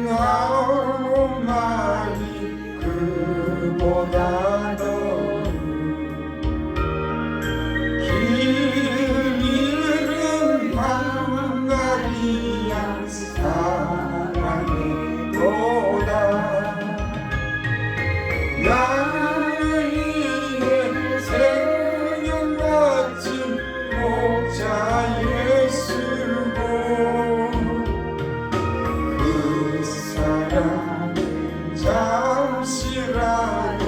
아흔아홉 마리 그보다 더 길 잃은 한마리야 사랑해도다 나의 생명 같은 목자 예수고 그 사랑 잠시라도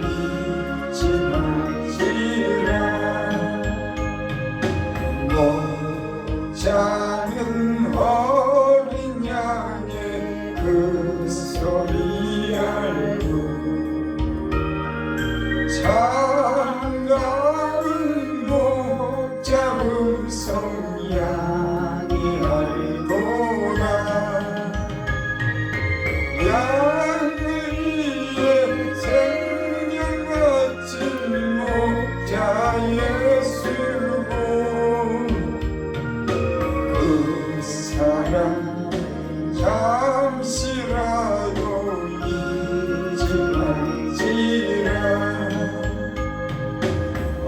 잊지 말지라 목자는 어린 양의 그 소리 알고 장가은 목자 음성 양이 알고나 양의 생명 같은 목자 예수고 그 사랑 잠시라도 잊지 말지라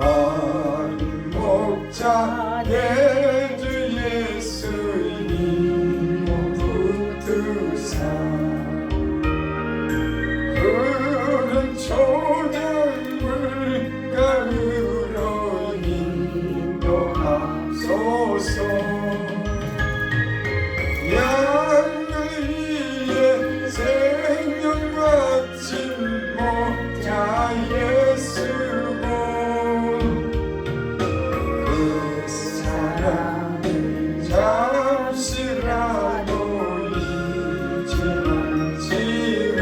어린 목자 내 주 예수님 붙드사 푸른 초장물 가으로 인도하소서 양의 생명 같은 목자 예수고 그 사랑 잠시라도 잊지 말지라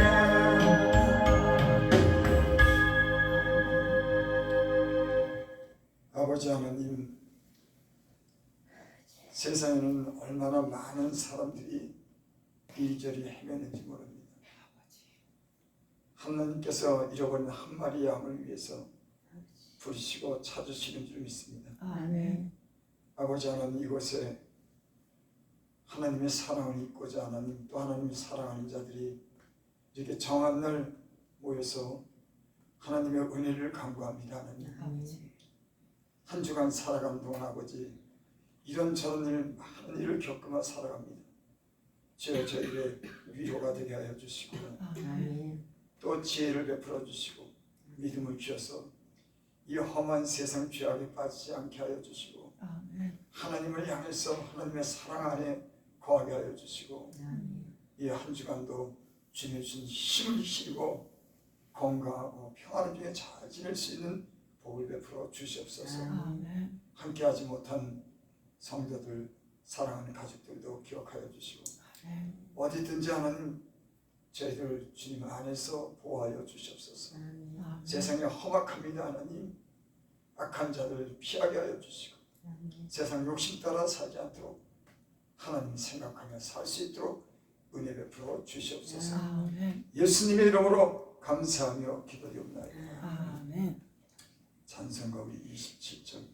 아버지 하나님 세상에는 얼마나 많은 사람들이 이리저리 헤매는지 모릅니다. 하나님께서 잃어버린 한 마리 양을 위해서 부르시고 찾으시는 줄 믿습니다. 아멘. 아버지 하나님 이곳에 하나님의 사랑을 잊고자 하나님 또 하나님을 사랑하는 자들이 이렇게 정한 날 모여서 하나님의 은혜를 간구합니다. 하나님 한 주간 살아가는 동안 아버지 이런저런 일 많은 일을 겪으며 살아갑니다. 저에게 위로가 되게 하여 주시고 또 지혜를 베풀어 주시고 믿음을 주셔서 이 험한 세상 죄악에 빠지지 않게 하여 주시고 하나님을 향해서 하나님의 사랑 안에 거하게 하여 주시고 이 한 주간도 주님의 주신 힘을 실고 건강하고 평안 중에 잘 지낼 수 있는 복을 베풀어 주시옵소서. 함께하지 못한 성도들 사랑하는 가족들도 기억하여 주시고 어디든지 하나님 저희들 주님 안에서 보호하여 주시옵소서. 세상에 험악합니다. 하나님 악한 자들 피하게 하여 주시고 세상 욕심 따라 살지 않도록 하나님 생각하며 살 수 있도록 은혜 베풀어 주시옵소서. 예수님의 이름으로 감사하며 기도드리옵나이다. 아멘. 찬송가 우리 27절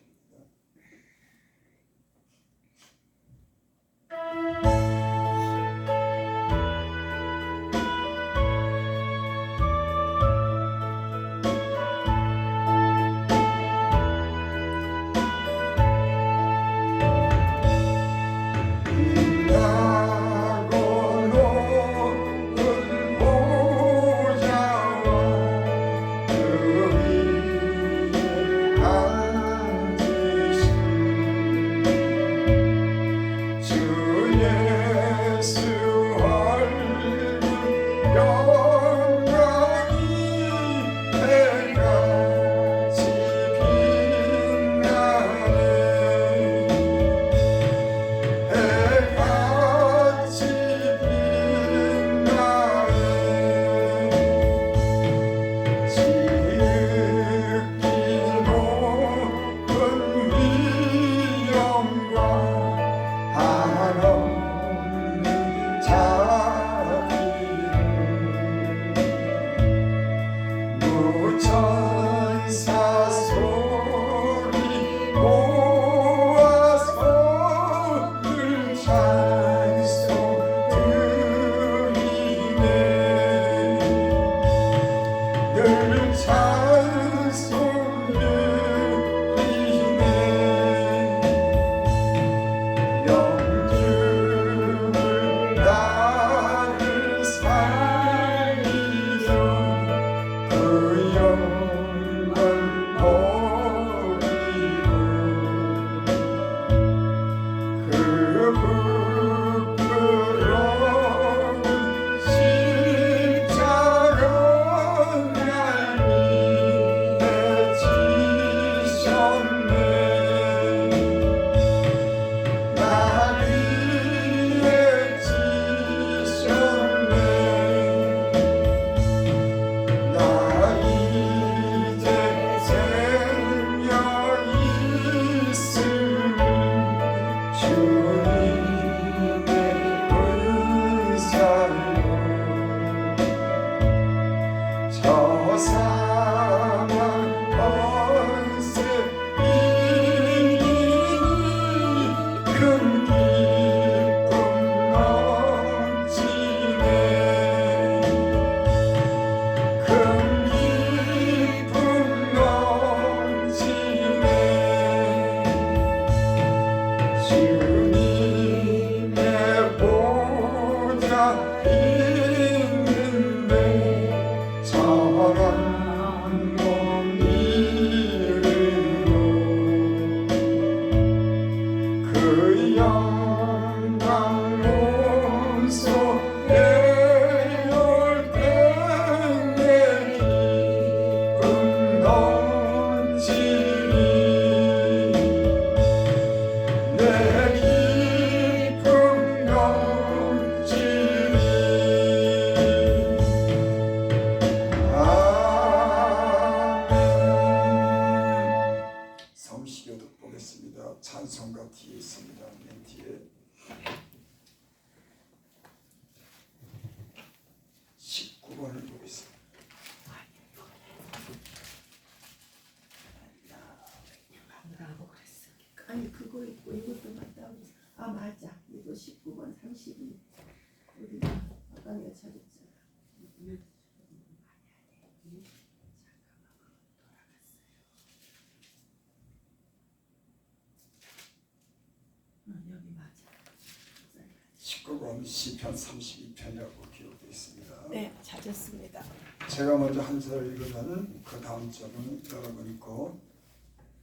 제목은 시편 32편이라고 기록되어 있습니다. 네, 찾았습니다. 제가 먼저 한 절을 읽으면 그 다음 절은 여러분이 꼭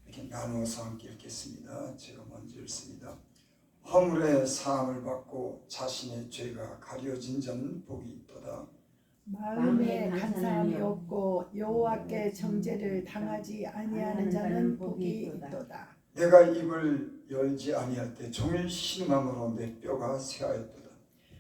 이렇게 나누어서 함께 읽겠습니다. 제가 먼저 읽습니다. 허물의 사함을 받고 자신의 죄가 가려진 자는 복이 있도다. 마음에 간사함이 없고 여호와께 정죄를 당하지 아니하는 자는 복이 있도다. 내가 입을 열지 아니할 때 종일 신음함으로 내 뼈가 쇠하였도다.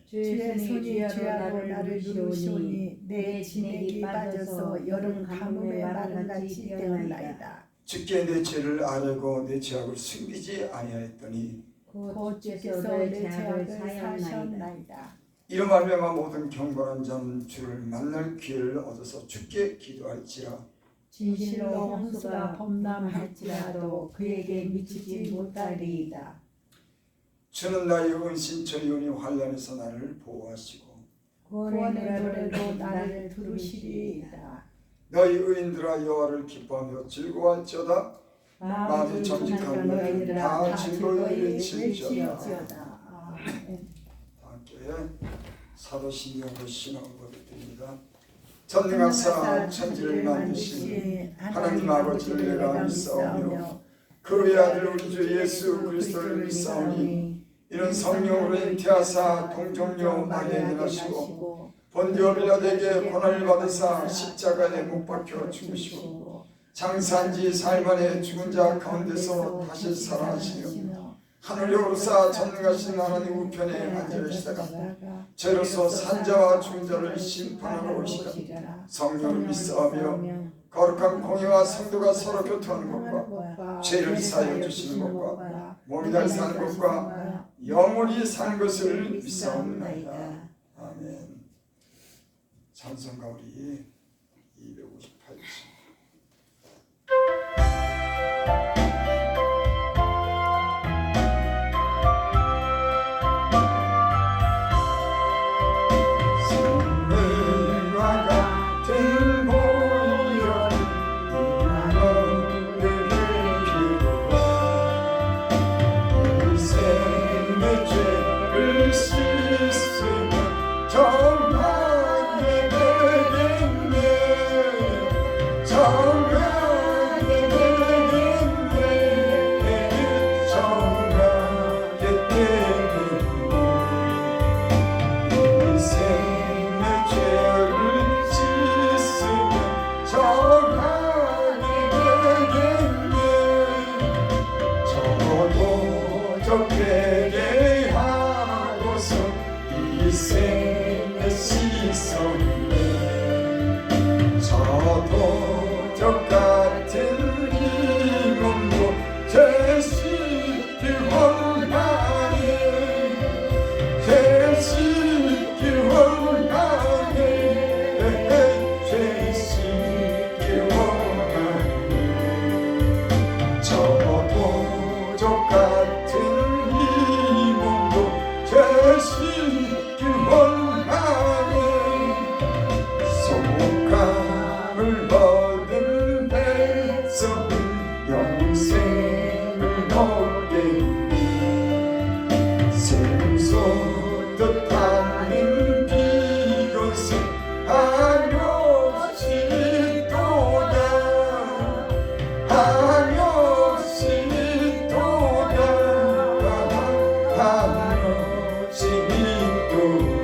주의 손이 주야로 나를 누르시오니 내 진액이 빠져서 여름 가뭄에 마른같이 되었나이다. 주께 내 죄를 아뢰고 내 죄악을 숨기지 아니하였더니 곧 주께서 내 죄악을 사하셨나이다. 이로 말미암아 모든 경건한 자는 주를 만날 기회를 얻어서 주께 기도할지라. 진실로 홍수가 범람할지라도 그에게 미치지 못하리이다. 주는 나의 은신처리오니 환난에서 나를 보호하시고 구원의 노래로 나를 부르시리이다. 너희 의인들아 여호와를 기뻐하며 즐거워할지어다. 마음이 정직한 너희들 다 즐거이 외칠지어다. 함께 사도신경으로 신앙을 고백드립니다. 전능하사 천지를 만드신 하나님 아버지를 내가 믿사오며 그의 아들 우리 주 예수 그리스도를 믿사오니 이는 성령으로 잉태하사 동정녀 마리아에게 나시고 본디오 빌라도에게 고난을 받으사 십자가에 못 박혀 죽으시고 장사한 지 사흘 만에 죽은 자 가운데서 다시 살아나시며 하늘에 오르사 전능하신 하나님 우편에 앉아 계시다가 죄로서 산자와 죽은 자를 심판하러 오시리라. 성령을 믿사오며 거룩한 공의와 성도가 서로 교통하는 것과 죄를 사하여 주시는 것과 몸이 다시 사는 것과 영원히 사는 것을 믿사옵나이다. 아멘. 찬송가 우리 258지. 또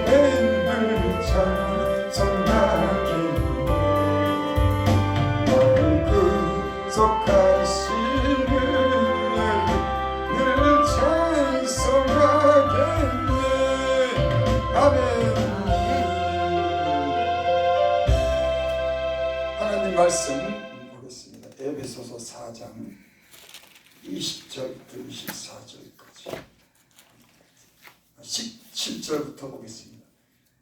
늘 찬송하겠네 나를 구속하시는 늘 찬송하겠네 아멘. 하나님 말씀 보겠습니다. 에베소서 4장 20절부터 24절까지 17절부터 보겠습니다.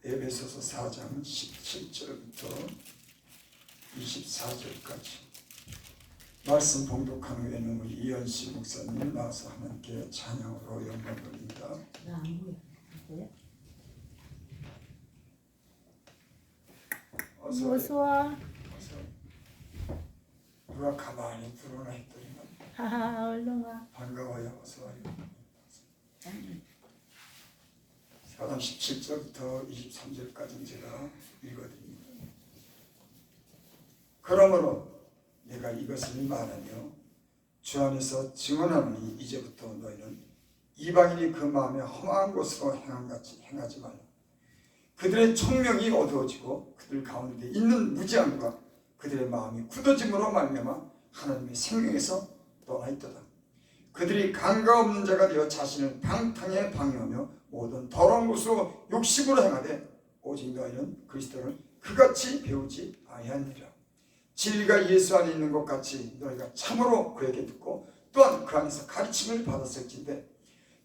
에베소서 4장 17절부터 24절까지 말씀 봉독한 후에는 우리 이현씨 목사님 나와서 하나님께 찬양으로 영광 돌립니다. 어서 와. 누가 가만히 들어오나 했더니만 하하, 얼른 와. 반가워요. 어서 와요. 4장 17절부터 23절까지 제가 읽어드립니다. 그러므로 내가 이것을 말하며 주 안에서 증언하노니 이제부터 너희는 이방인이 그 마음에 험한 곳으로 행함같이 행하지 말라. 그들의 총명이 어두워지고 그들 가운데 있는 무지함과 그들의 마음이 굳어짐으로 말미암아 하나님의 생명에서 떠나 있도다. 그들이 강가 없는 자가 되어 자신을 방탕에 방해하며 모든 더러운 것으로 욕심으로 행하되 오직 너희는 그리스도를 그같이 배우지 아니하니라. 진리가 예수 안에 있는 것 같이 너희가 참으로 그에게 듣고 또한 그 안에서 가르침을 받았을진데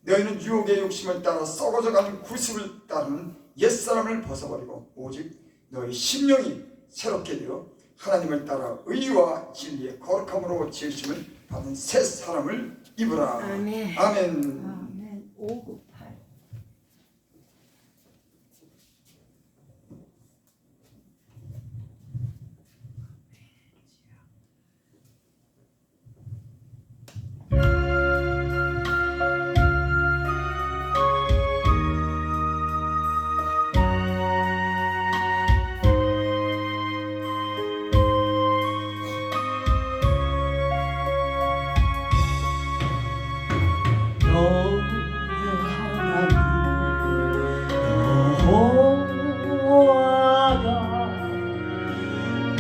너희는 유혹의 욕심을 따라 썩어져가는 구습을 따르는 옛사람을 벗어버리고 오직 너희 심령이 새롭게 되어 하나님을 따라 의와 진리의 거룩함으로 지으심을 받은 새 사람을 입으라. 아멘. 아멘. 아멘. 598.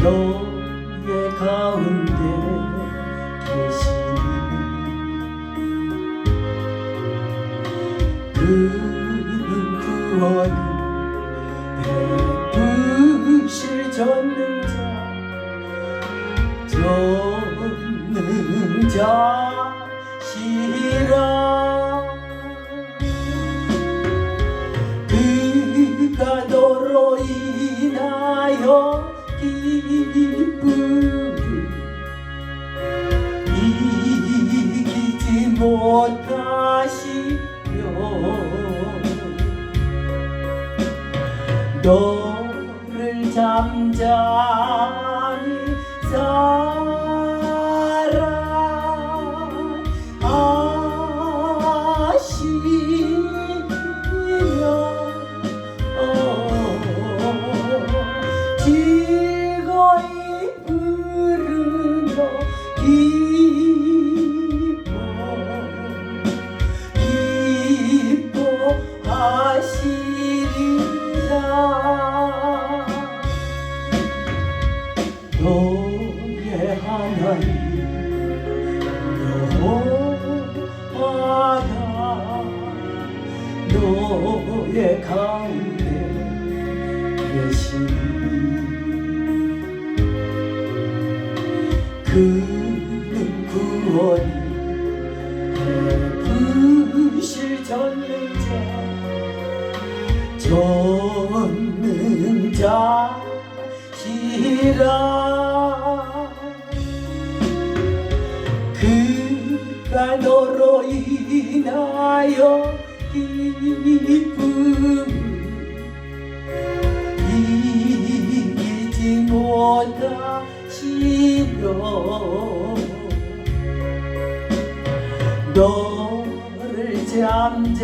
너의 가운데 계시니 그는 구원을 베푸실 전능자시라. 그가 너로 인하여 기쁨을 이기지 못하시며 너를 잠잠히 사랑하시며 즐거이 부르며 기뻐하시리라. 너의 하나님 여호와가 너의 가운데 계시니 그는 구원이 베푸실 전능자시라. 그가 너로 인하여 기쁨을 이기지 못하시며 너를 잠잠히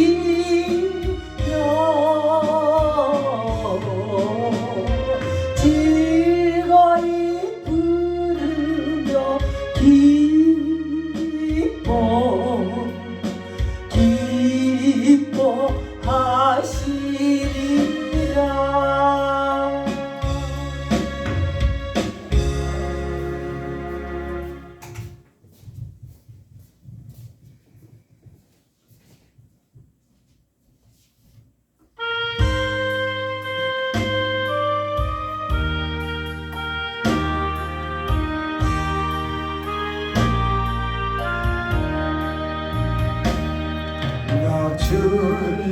사랑하시며 즐거이 부르며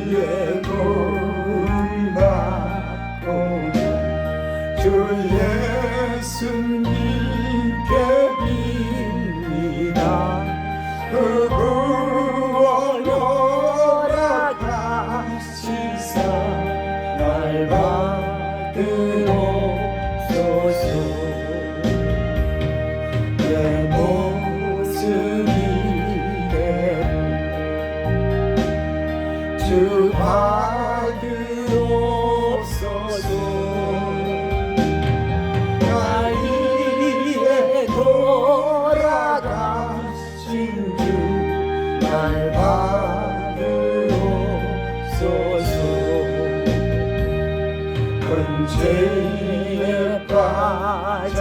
주의 도움 받고 주 예수님께 빕니다. 그 구원 허락하시사 날 받으옵소서. 내 모습이 주 받으옵소서. 날 위해 돌아가신 주 날 받으옵소서. 큰 죄에 빠져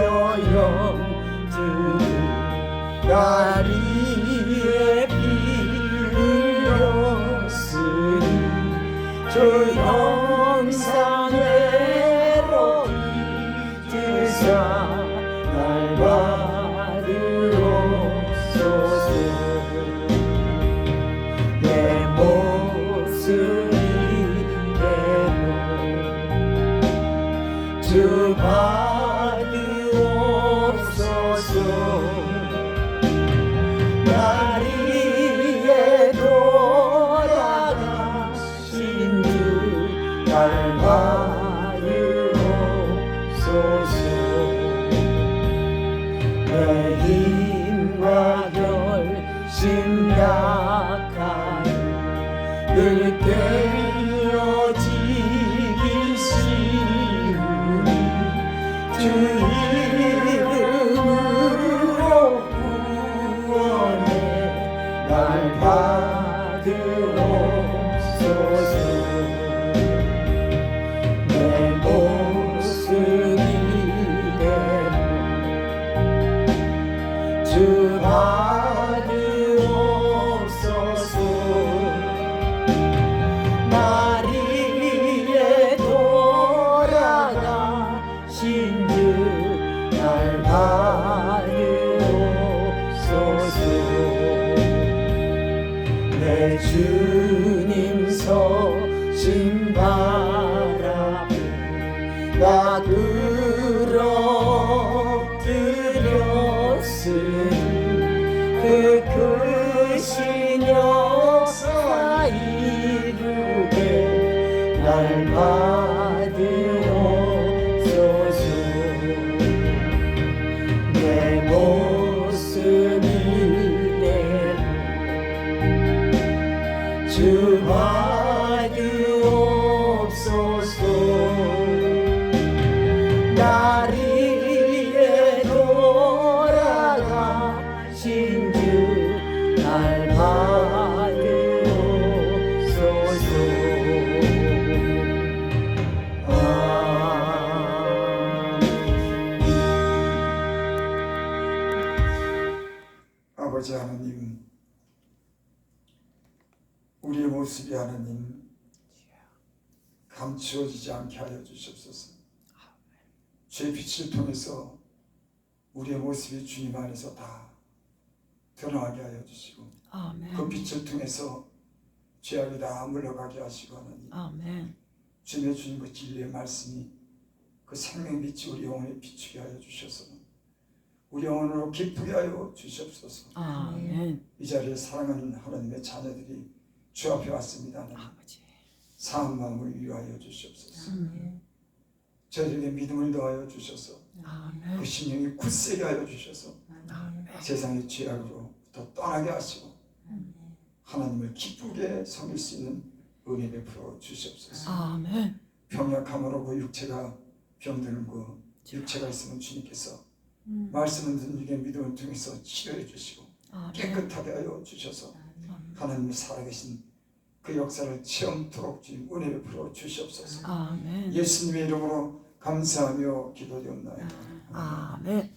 영주는 날 위해 피 흘렸으니 주 형상대로 이제사 날 받으옵소서. 내 모습 이대로 주 받으옵소서. 날 위해 돌아가신 주 날 받으옵소서. 내 힘과 결심 약하여 늘 깨어지기 쉬우니 주 이름으로 구원해 날 받으옵소서. 내 모습 이대로 주 받으옵소서. 날 위해 돌아가신 주 날 받으옵소서. 내 주님 서신 바라보 나 엎드렸으니 그 크신 역사 이루게 날 받으옵소서. 내 모습 이대로 주 받으옵소서. 날 위해 돌아가신 주 날 받으옵소서. 아버지 하나님, 우리의 모습이 하나님 감추어지지 않게 하여 주시옵소서. 주의 빛을 통해서 우리의 모습이 주님 안에서 다 드러나게 하여 주시고 아멘. 그 빛을 통해서 죄악이 다 물러가게 하시고 하나님, 아멘. 주님의 주님 그 진리의 말씀이 그 생명빛이 우리 영혼에 비추게 하여 주셔서 우리 영혼으로 기쁘게 하여 주시옵소서. 아멘. 이 자리에 사랑하는 하나님의 자녀들이 주 앞에 왔습니다. 하나님, 아버지. 상한 마음을 위로하여 주시옵소서. 아멘. 저에게 믿음을 더하여 주셔서 아멘. 그 심령이 굳세게 하여 주셔서 아멘. 세상의 죄악으로부터 떠나게 하시고 하나님을 기쁘게 섬길 수 있는 은혜 베풀어 주시옵소서. 아멘. 병약함으로 그 육체가 병드는 그 육체가 있으면 주님께서 말씀을 듣는 중에 믿음을 통해서 치료해 주시고 아멘. 깨끗하게 하여 주셔서 하나님이 살아계신 그 역사를 체험토록 주님 은혜 베풀어 주시옵소서. 아멘. 예수님의 이름으로 감사하며 기도드렸나이다. 아멘.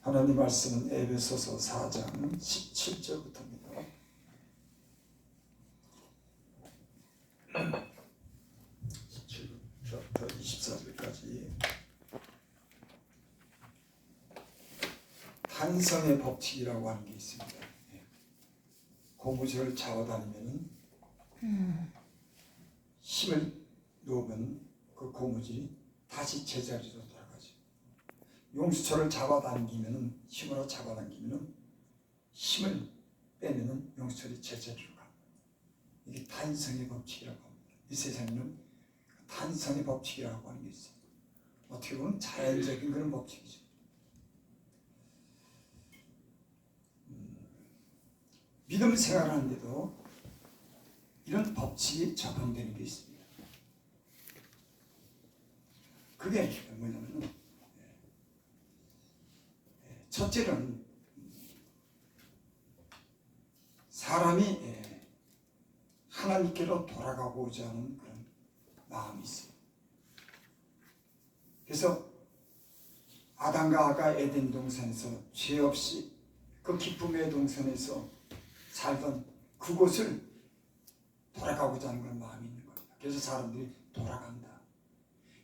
하나님 말씀은 에베소서 4장 17절부터입니다. 17절부터 24절까지 탄성의 법칙이라고 하는 게 있습니다. 고무줄을 잡아다니면은 힘을 놓으면 그 고무줄이 다시 제자리로 돌아가죠. 용수철을 잡아당기면은, 힘으로 잡아당기면은, 힘을 빼면은 용수철이 제자리로 가. 이게 탄성의 법칙이라고 합니다. 이 세상에는 탄성의 법칙이라고 하는 게 있어요. 어떻게 보면 자연적인 그런 법칙이죠. 믿음 생활하는데도 이런 법칙이 적용되는 게 있습니다. 그게 뭐냐면, 첫째는 사람이 하나님께로 돌아가고자 하는 그런 마음이 있어요. 그래서 아담과 하가 에덴 동산에서 죄 없이 그 기쁨의 동산에서 살던 그곳을 돌아가고자 하는 그런 마음이 있는 겁니다. 그래서 사람들이 돌아간다.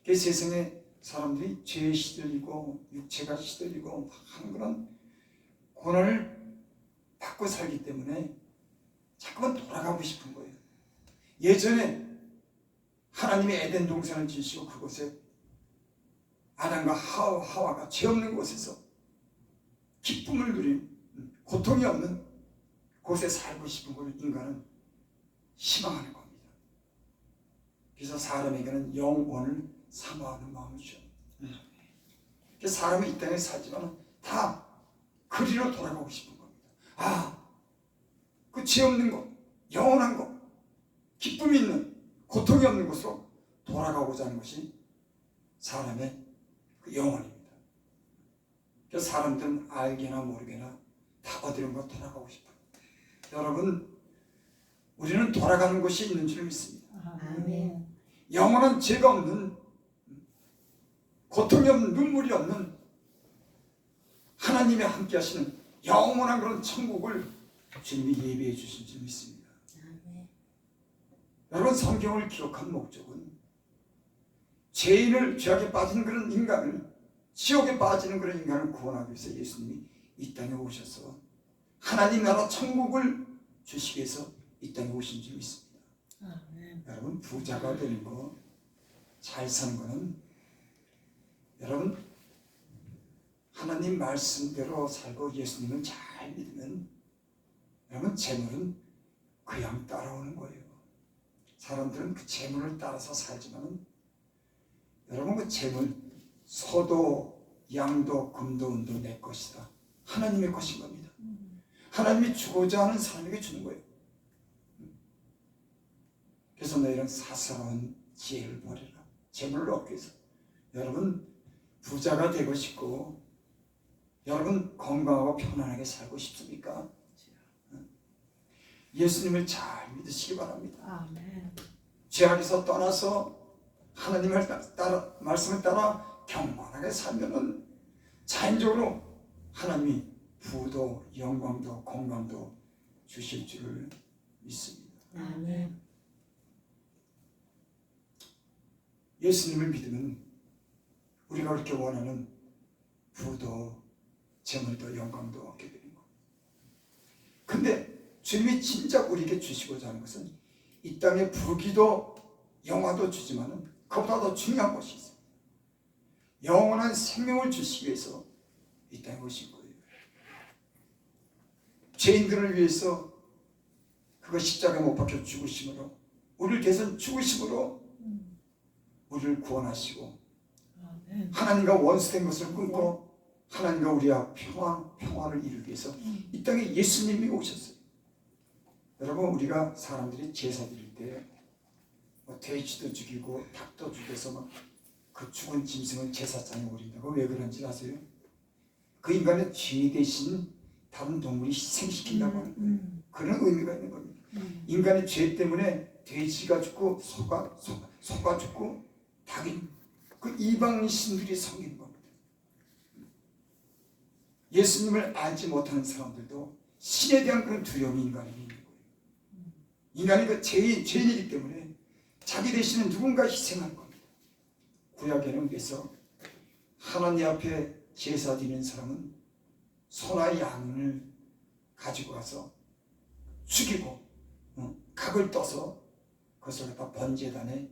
그래서 세상에 사람들이 죄에 시들리고 육체가 시들리고 한 그런 고난을 받고 살기 때문에 자꾸만 돌아가고 싶은 거예요. 예전에 하나님이 에덴 동산을 지으시고 그곳에 아담과 하와가 죄 없는 곳에서 기쁨을 누린, 고통이 없는 곳에 살고 싶은 걸 인간은 희망하는 겁니다. 그래서 사람에게는 영원을 사모하는 마음을 주죠. 그래서 사람은 이 땅에 살지만 다 그리로 돌아가고 싶은 겁니다. 그 죄 없는 곳, 영원한 곳, 기쁨이 있는, 고통이 없는 곳으로 돌아가고자 하는 것이 사람의 그 영혼입니다. 그래서 사람들은 알게나 모르게나 다 어디론가 돌아가고 싶어요. 여러분, 우리는 돌아가는 곳이 있는 줄 믿습니다. 아멘. 영원한 죄가 없는, 고통이 없는, 눈물이 없는 하나님이 함께 하시는 영원한 그런 천국을 주님이 예비해 주신 줄 믿습니다. 아멘. 여러분, 성경을 기록한 목적은 죄악에 빠진 그런 인간을, 지옥에 빠지는 그런 인간을 구원하기 위해서 예수님이 이 땅에 오셔서 하나님 나라 천국을 주시기 위해서 이 땅에 오신 줄 믿습니다. 아멘. 여러분, 부자가 되는 거, 잘 사는 거는 여러분 하나님 말씀대로 살고 예수님을 잘 믿으면 여러분 재물은 그냥 따라오는 거예요. 사람들은 그 재물을 따라서 살지만 여러분 그 재물, 소도 양도 금도 은도 내 것이다. 하나님의 것인 겁니다. 하나님이 주고자 하는 사람에게 주는 거예요. 그래서 너희는 사사로운 지혜를 버려라. 재물을 얻기 위해서. 여러분 부자가 되고 싶고 여러분 건강하고 편안하게 살고 싶습니까? 예수님을 잘 믿으시기 바랍니다. 아멘. 죄악에서 떠나서 하나님의 말씀을 따라 경건하게 살면은 자연적으로 하나님이 부도 영광도 건강도 주실 줄을 믿습니다. 아멘. 예수님을 믿으면 우리가 그렇게 원하는 부도 재물도 영광도 얻게 되는 겁니다. 근데 주님이 진짜 우리에게 주시고자 하는 것은 이 땅에 부귀도 영화도 주지만은 그보다 더 중요한 것이 있어요. 영원한 생명을 주시기 위해서 이 땅에 오신 거예요. 죄인들을 위해서 그거 십자가에 못 박혀 죽으심으로 우리를 대신 죽으심으로 우리를 구원하시고 아멘. 하나님과 원수된 것을 끊고 하나님과 우리와 평화를 이루기 위해서 이 땅에 예수님이 오셨어요. 여러분 우리가 사람들이 제사 드릴 때 뭐 돼지도 죽이고 닭도 죽여서 막 그 죽은 짐승을 제사장에 올린다고 왜 그런지 아세요? 그 인간의 죄 대신 다른 동물이 희생시킨다고 하는 거예요. 그런 의미가 있는 겁니다. 인간의 죄 때문에 돼지가 죽고 소가 죽고 닭이 그 이방 신들이 섬기는 겁니다. 예수님을 알지 못하는 사람들도 신에 대한 그런 두려움이 인간에 있는 거예요. 인간이 그 죄인이기 때문에 자기 대신에 누군가 희생할 겁니다. 구약에는 그래서 하나님 앞에 제사 드리는 사람은 소나 양을 가지고 가서 죽이고 각을 떠서 그것을 갖다 번제단에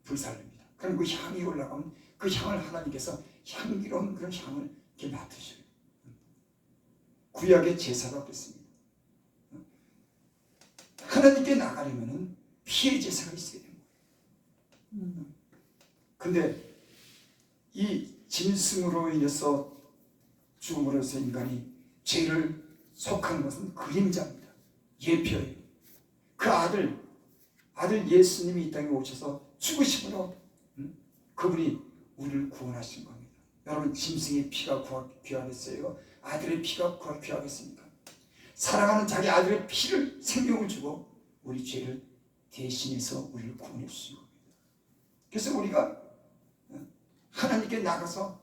불살릅니다. 그럼 그 향이 올라가면 그 향을 하나님께서 향기로운 그런 향을 이렇게 맡으셔요. 구약의 제사가 그랬습니다. 하나님께 나가려면 피의 제사가 있어야 됩니다. 근데 이 짐승으로 인해서 죽음으로 해서 인간이 죄를 속한 것은 그림자입니다. 예표예요. 그 아들 예수님이 이 땅에 오셔서 죽으심으로 그분이 우리를 구원하신 겁니다. 여러분, 짐승의 피가 귀하겠어요? 아들의 피가 귀하겠습니까? 사랑하는 자기 아들의 피를, 생명을 주고 우리 죄를 대신해서 우리를 구원해 주신 겁니다. 그래서 우리가 하나님께 나가서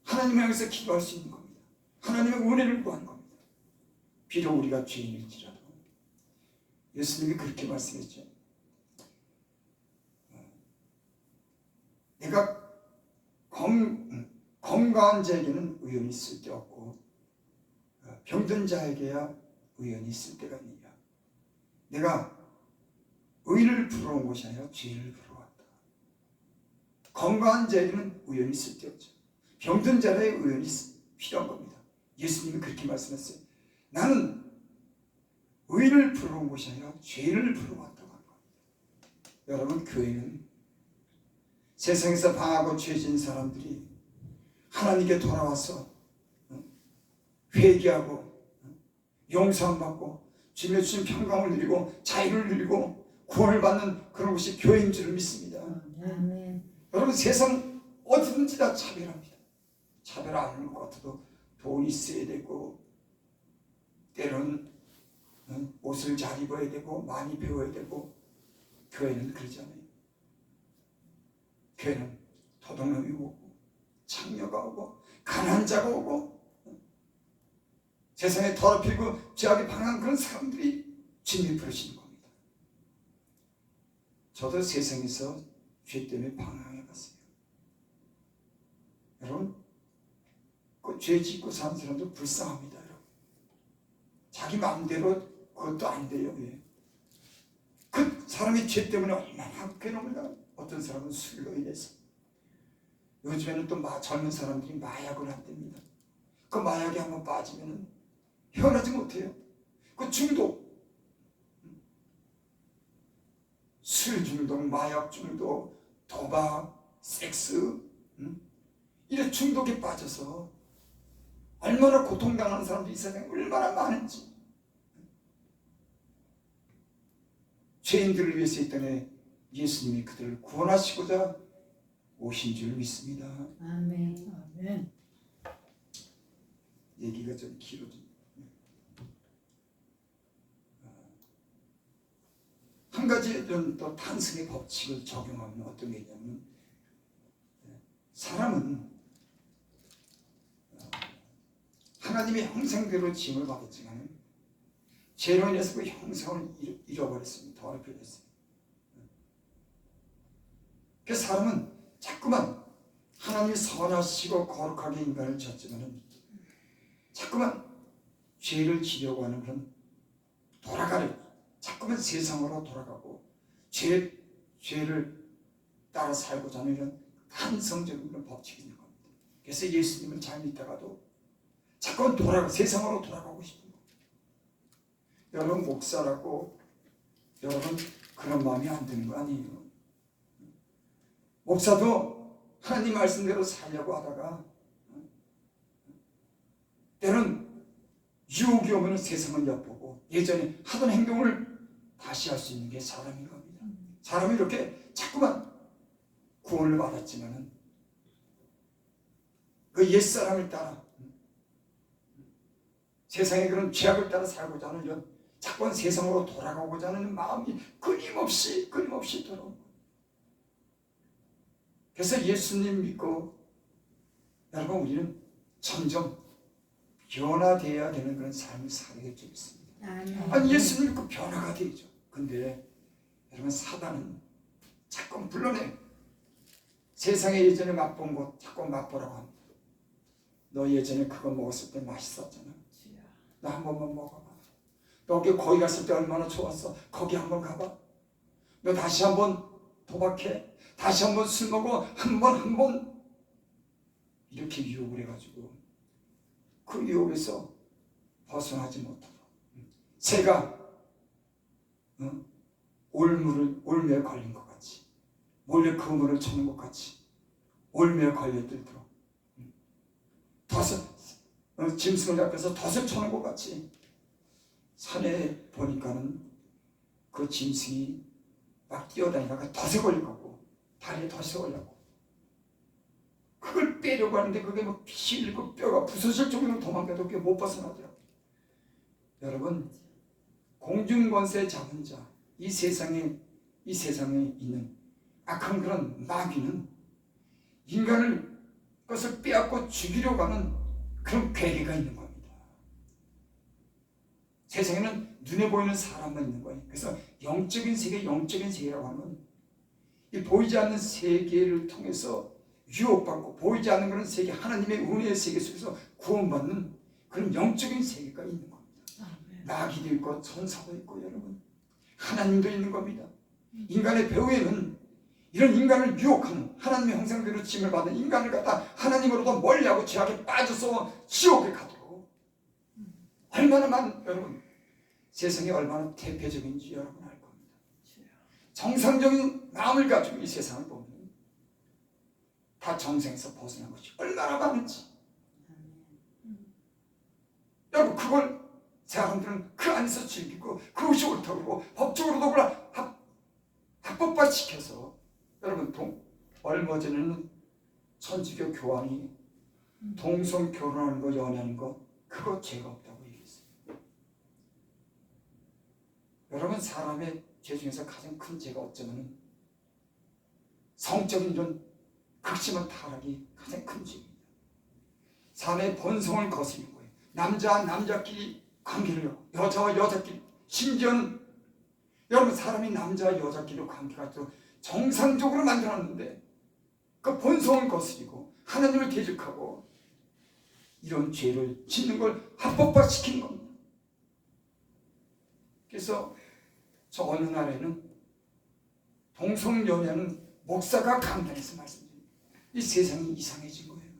하나님을 향해서 기도할 수 있는 겁니다. 하나님의 은혜를 구하는 겁니다. 비록 우리가 죄인일지라도. 예수님이 그렇게 말씀했죠. 내가 건강한 자에게는 의연이 있을 데 없고 병든 자에게야 의연이 있을 때가 있느냐. 내가 의를 부르러 온 것이 아니라 죄를 부르러 왔다. 건강한 자에게는 의연이 있을 데 없죠. 병든 자의 의연이 필요한 겁니다. 예수님이 그렇게 말씀했어요. 나는 의를 부르러 온 것이 아니라 죄를 부르러 왔다고 한 겁니다. 여러분, 교회는 세상에서 방하고 죄진 사람들이 하나님께 돌아와서 회개하고 용서받고 주님의 주신 평강을 누리고 자유를 누리고 구원을 받는 그런 것이 교회인 줄을 믿습니다. 아멘. 여러분, 세상 어디든지 다 차별합니다. 차별 안 하는 것 같아도 돈이 있어야 되고 때로는 옷을 잘 입어야 되고 많이 배워야 되고. 교회는 그러지 않아요. 교회는 도둑놈이 오고 창녀가 오고 가난한 자가 오고 세상에 더럽히고 죄악에 방황한 그런 사람들이 주님이 부르시는 겁니다. 저도 세상에서 죄 때문에 방황해 봤어요. 여러분, 그 죄 짓고 사는 사람도 불쌍합니다. 여러분, 자기 마음대로 그것도 안 돼요. 예. 그 사람의 죄 때문에 얼마나 괴로움을까. 어떤 사람은 술로 인해서, 요즘에는 또 젊은 사람들이 마약을 한답니다. 그 마약에 한번 빠지면 헤어나지 못해요. 그 중독, 술 중독, 마약 중독, 도박, 섹스, 이런 중독에 빠져서 얼마나 고통당하는 사람들이 이 세상에 얼마나 많은지. 죄인들을 위해서 이 땅에 예수님이 그들을 구원하시고자 오신 줄 믿습니다. 아멘. 아멘. 얘기가 좀 길어집니다. 한 가지 또 탄생의 법칙을 적용하면 어떤 게 있냐면, 사람은 하나님의 형상대로 지음을 받았지만 죄로 인해서 그 형상을 잃어버렸습니다. 더럽혀졌어요. 그래서 사람은 자꾸만 하나님이 선하시고 거룩하게 인간을 졌지만 자꾸만 죄를 지려고 하는 그런 자꾸만 세상으로 돌아가고 죄를 따라 살고자 하는 이런 탄성적인 그런 법칙이 있는 겁니다. 그래서 예수님을 잘 믿다가도 자꾸만 세상으로 돌아가고 싶은 겁니다. 여러분, 목사라고 여러분 그런 마음이 안 드는 거 아니에요. 목사도 하나님 말씀대로 살려고 하다가 때로는 유혹이 오면 세상을 엿보고 예전에 하던 행동을 다시 할 수 있는 게 사람인 겁니다. 사람이 이렇게 자꾸만 구원을 받았지만은 그 옛사람을 따라 세상의 그런 죄악을 따라 살고자 하는 이런 자꾸만 세상으로 돌아가고자 하는 마음이 끊임없이 들어옵니다. 그래서 예수님 믿고 여러분, 우리는 점점 변화되어야 되는 그런 삶을 살게 될 수 있습니다. 아멘. 아니, 예수님 믿고 변화가 되죠. 근데 여러분, 사단은 자꾸 불러내. 세상에 예전에 맛본 것 자꾸 맛보라고 합니다. 너 예전에 그거 먹었을 때 맛있었잖아. 나 한 번만 먹어봐. 너 거기 갔을 때 얼마나 좋았어. 거기 한번 가봐. 너 다시 한번 도박해? 다시 한번 술 먹어? 한 번? 이렇게 유혹을 해가지고 그 유혹에서 벗어나지 못하고 새가 올무에 걸린 것 같이, 몰래 그물을 쳐는 것 같이 올무에 걸려들도록 짐승을 잡혀서 덫을 쳐는 것 같이 산에 보니까는 그 짐승이 막 뛰어다니다가 덫에 걸려가고 다리에 덫에 걸려고 그걸 빼려고 하는데 그게 막 피 흘리고 뼈가 부서질 정도로 도망가도 그게 못 벗어나더라고요. 여러분, 공중권세 잡은 자, 이 세상에 있는 악한 그런 마귀는 인간을 것을 빼앗고 죽이려고 하는 그런 괴계가 있는 겁니다. 세상에는 눈에 보이는 사람만 있는 거예요. 그래서 영적인 세계라고 하는 이 보이지 않는 세계를 통해서 유혹받고 보이지 않는 그런 세계, 하나님의 은혜의 세계 속에서 구원받는 그런 영적인 세계가 있는 겁니다. 마귀도 있고 천사도 있고 여러분 하나님도 있는 겁니다. 인간의 배후에는 이런 인간을 유혹하는 하나님의 형상대로 지음을 받은 인간을 갖다 하나님으로부터 멀리하고 죄악에 빠져서 지옥에 가도록 얼마나 많은, 여러분 세상이 얼마나 대표적인지 여러분 알 겁니다. 정상적인 마음을 가지고 이 세상을 보면 다 정상에서 벗어난 것이 얼마나 많은지 여러분 그걸 사람들은 그 안에서 즐기고 그것이 옳다고 그러고 법적으로도 그걸 합법화시켜서 여러분 얼마 전에는 천주교 교황이 동성 결혼하는 거 연애하는 거 그거 죄가 없다고 얘기했어요. 여러분 사람의 죄 중에서 가장 큰 죄가 어쩌면 성적인 이런 극심한 타락이 가장 큰 죄입니다. 사람의 본성을 거스르는 거예요. 남자와 남자끼리 관계를 하고 여자와 여자끼리, 심지어는 여러분 사람이 남자와 여자끼리 관계가 또 정상적으로 만들었는데 그 본성을 거스리고 하나님을 대적하고 이런 죄를 짓는 걸 합법화시키는 겁니다. 그래서 저 어느 날에는 동성연애는 목사가 강단에서 말씀드립니다. 이 세상이 이상해진 거예요.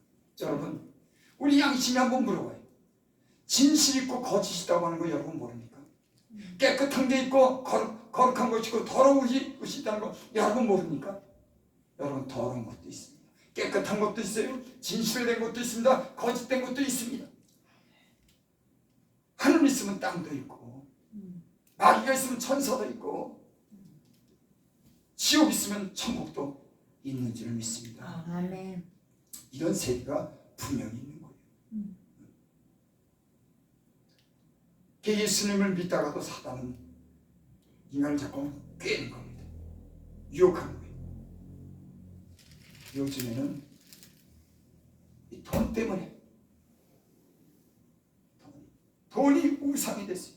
여러분 우리 양심이 한번 물어봐요. 진실 있고 거짓 있다고 하는 거 여러분 모릅니까? 깨끗한 게 있고 거룩한 것이 있고 더러운 것이 있다는 거 여러분 모릅니까? 여러분 더러운 것도 있습니다. 깨끗한 것도 있어요. 진실된 것도 있습니다. 거짓된 것도 있습니다. 하늘 있으면 땅도 있고 마귀가 있으면 천사도 있고 지옥 있으면 천국도 있는 줄을 믿습니다. 아멘. 이런 세계가 분명히 있는 거예요. 예수님을 믿다가도 사단은 인간을 자꾸 꿰는 겁니다. 유혹하는 거예요. 요즘에는 이 돈 때문에 돈이 우상이 됐어요.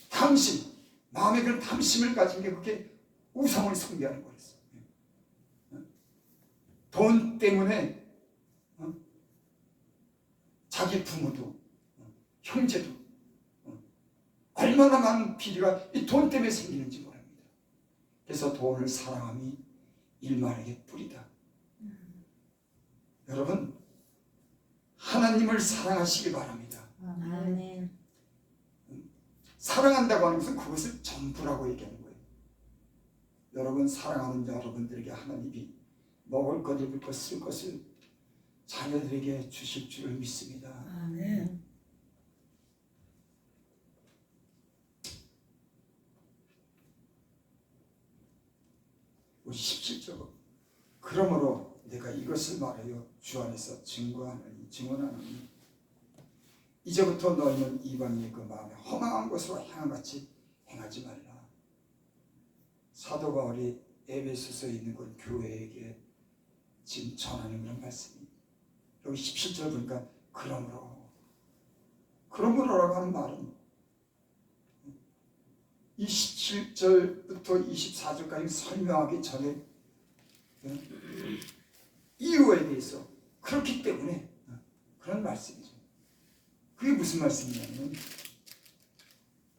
탐심, 마음에 그런 탐심을 가진 게 그게 우상을 숭배하는 거였어요. 돈 때문에 자기 부모도 형제도 얼마나 많은 비리가 이 돈 때문에 생기는지 모릅니다. 그래서 돈을 사랑함이 일만에게 뿌리다. 여러분 하나님을 사랑하시기 바랍니다. 아멘. 사랑한다고 하는 것은 그것을 전부라고 얘기하는 거예요. 여러분 사랑하는 여러분들에게 하나님이 먹을 것, 입을 것, 쓸 것을 자녀들에게 주실 줄을 믿습니다. 아멘. 우리 17절 그러므로 내가 이것을 말하여 주 안에서 증언하노니 이제부터 너희는 이방인의 그 마음에 허망한 것으로 행함같이 행하지 말라. 사도 바울이 에베소서에 있는 그 교회에게 지금 전하는 그런 말씀이 여기 17절 보니까 그러므로라고 하는 말은 27절부터 24절까지 설명하기 전에 이유에 대해서 그렇기 때문에 그런 말씀이죠. 그게 무슨 말씀이냐면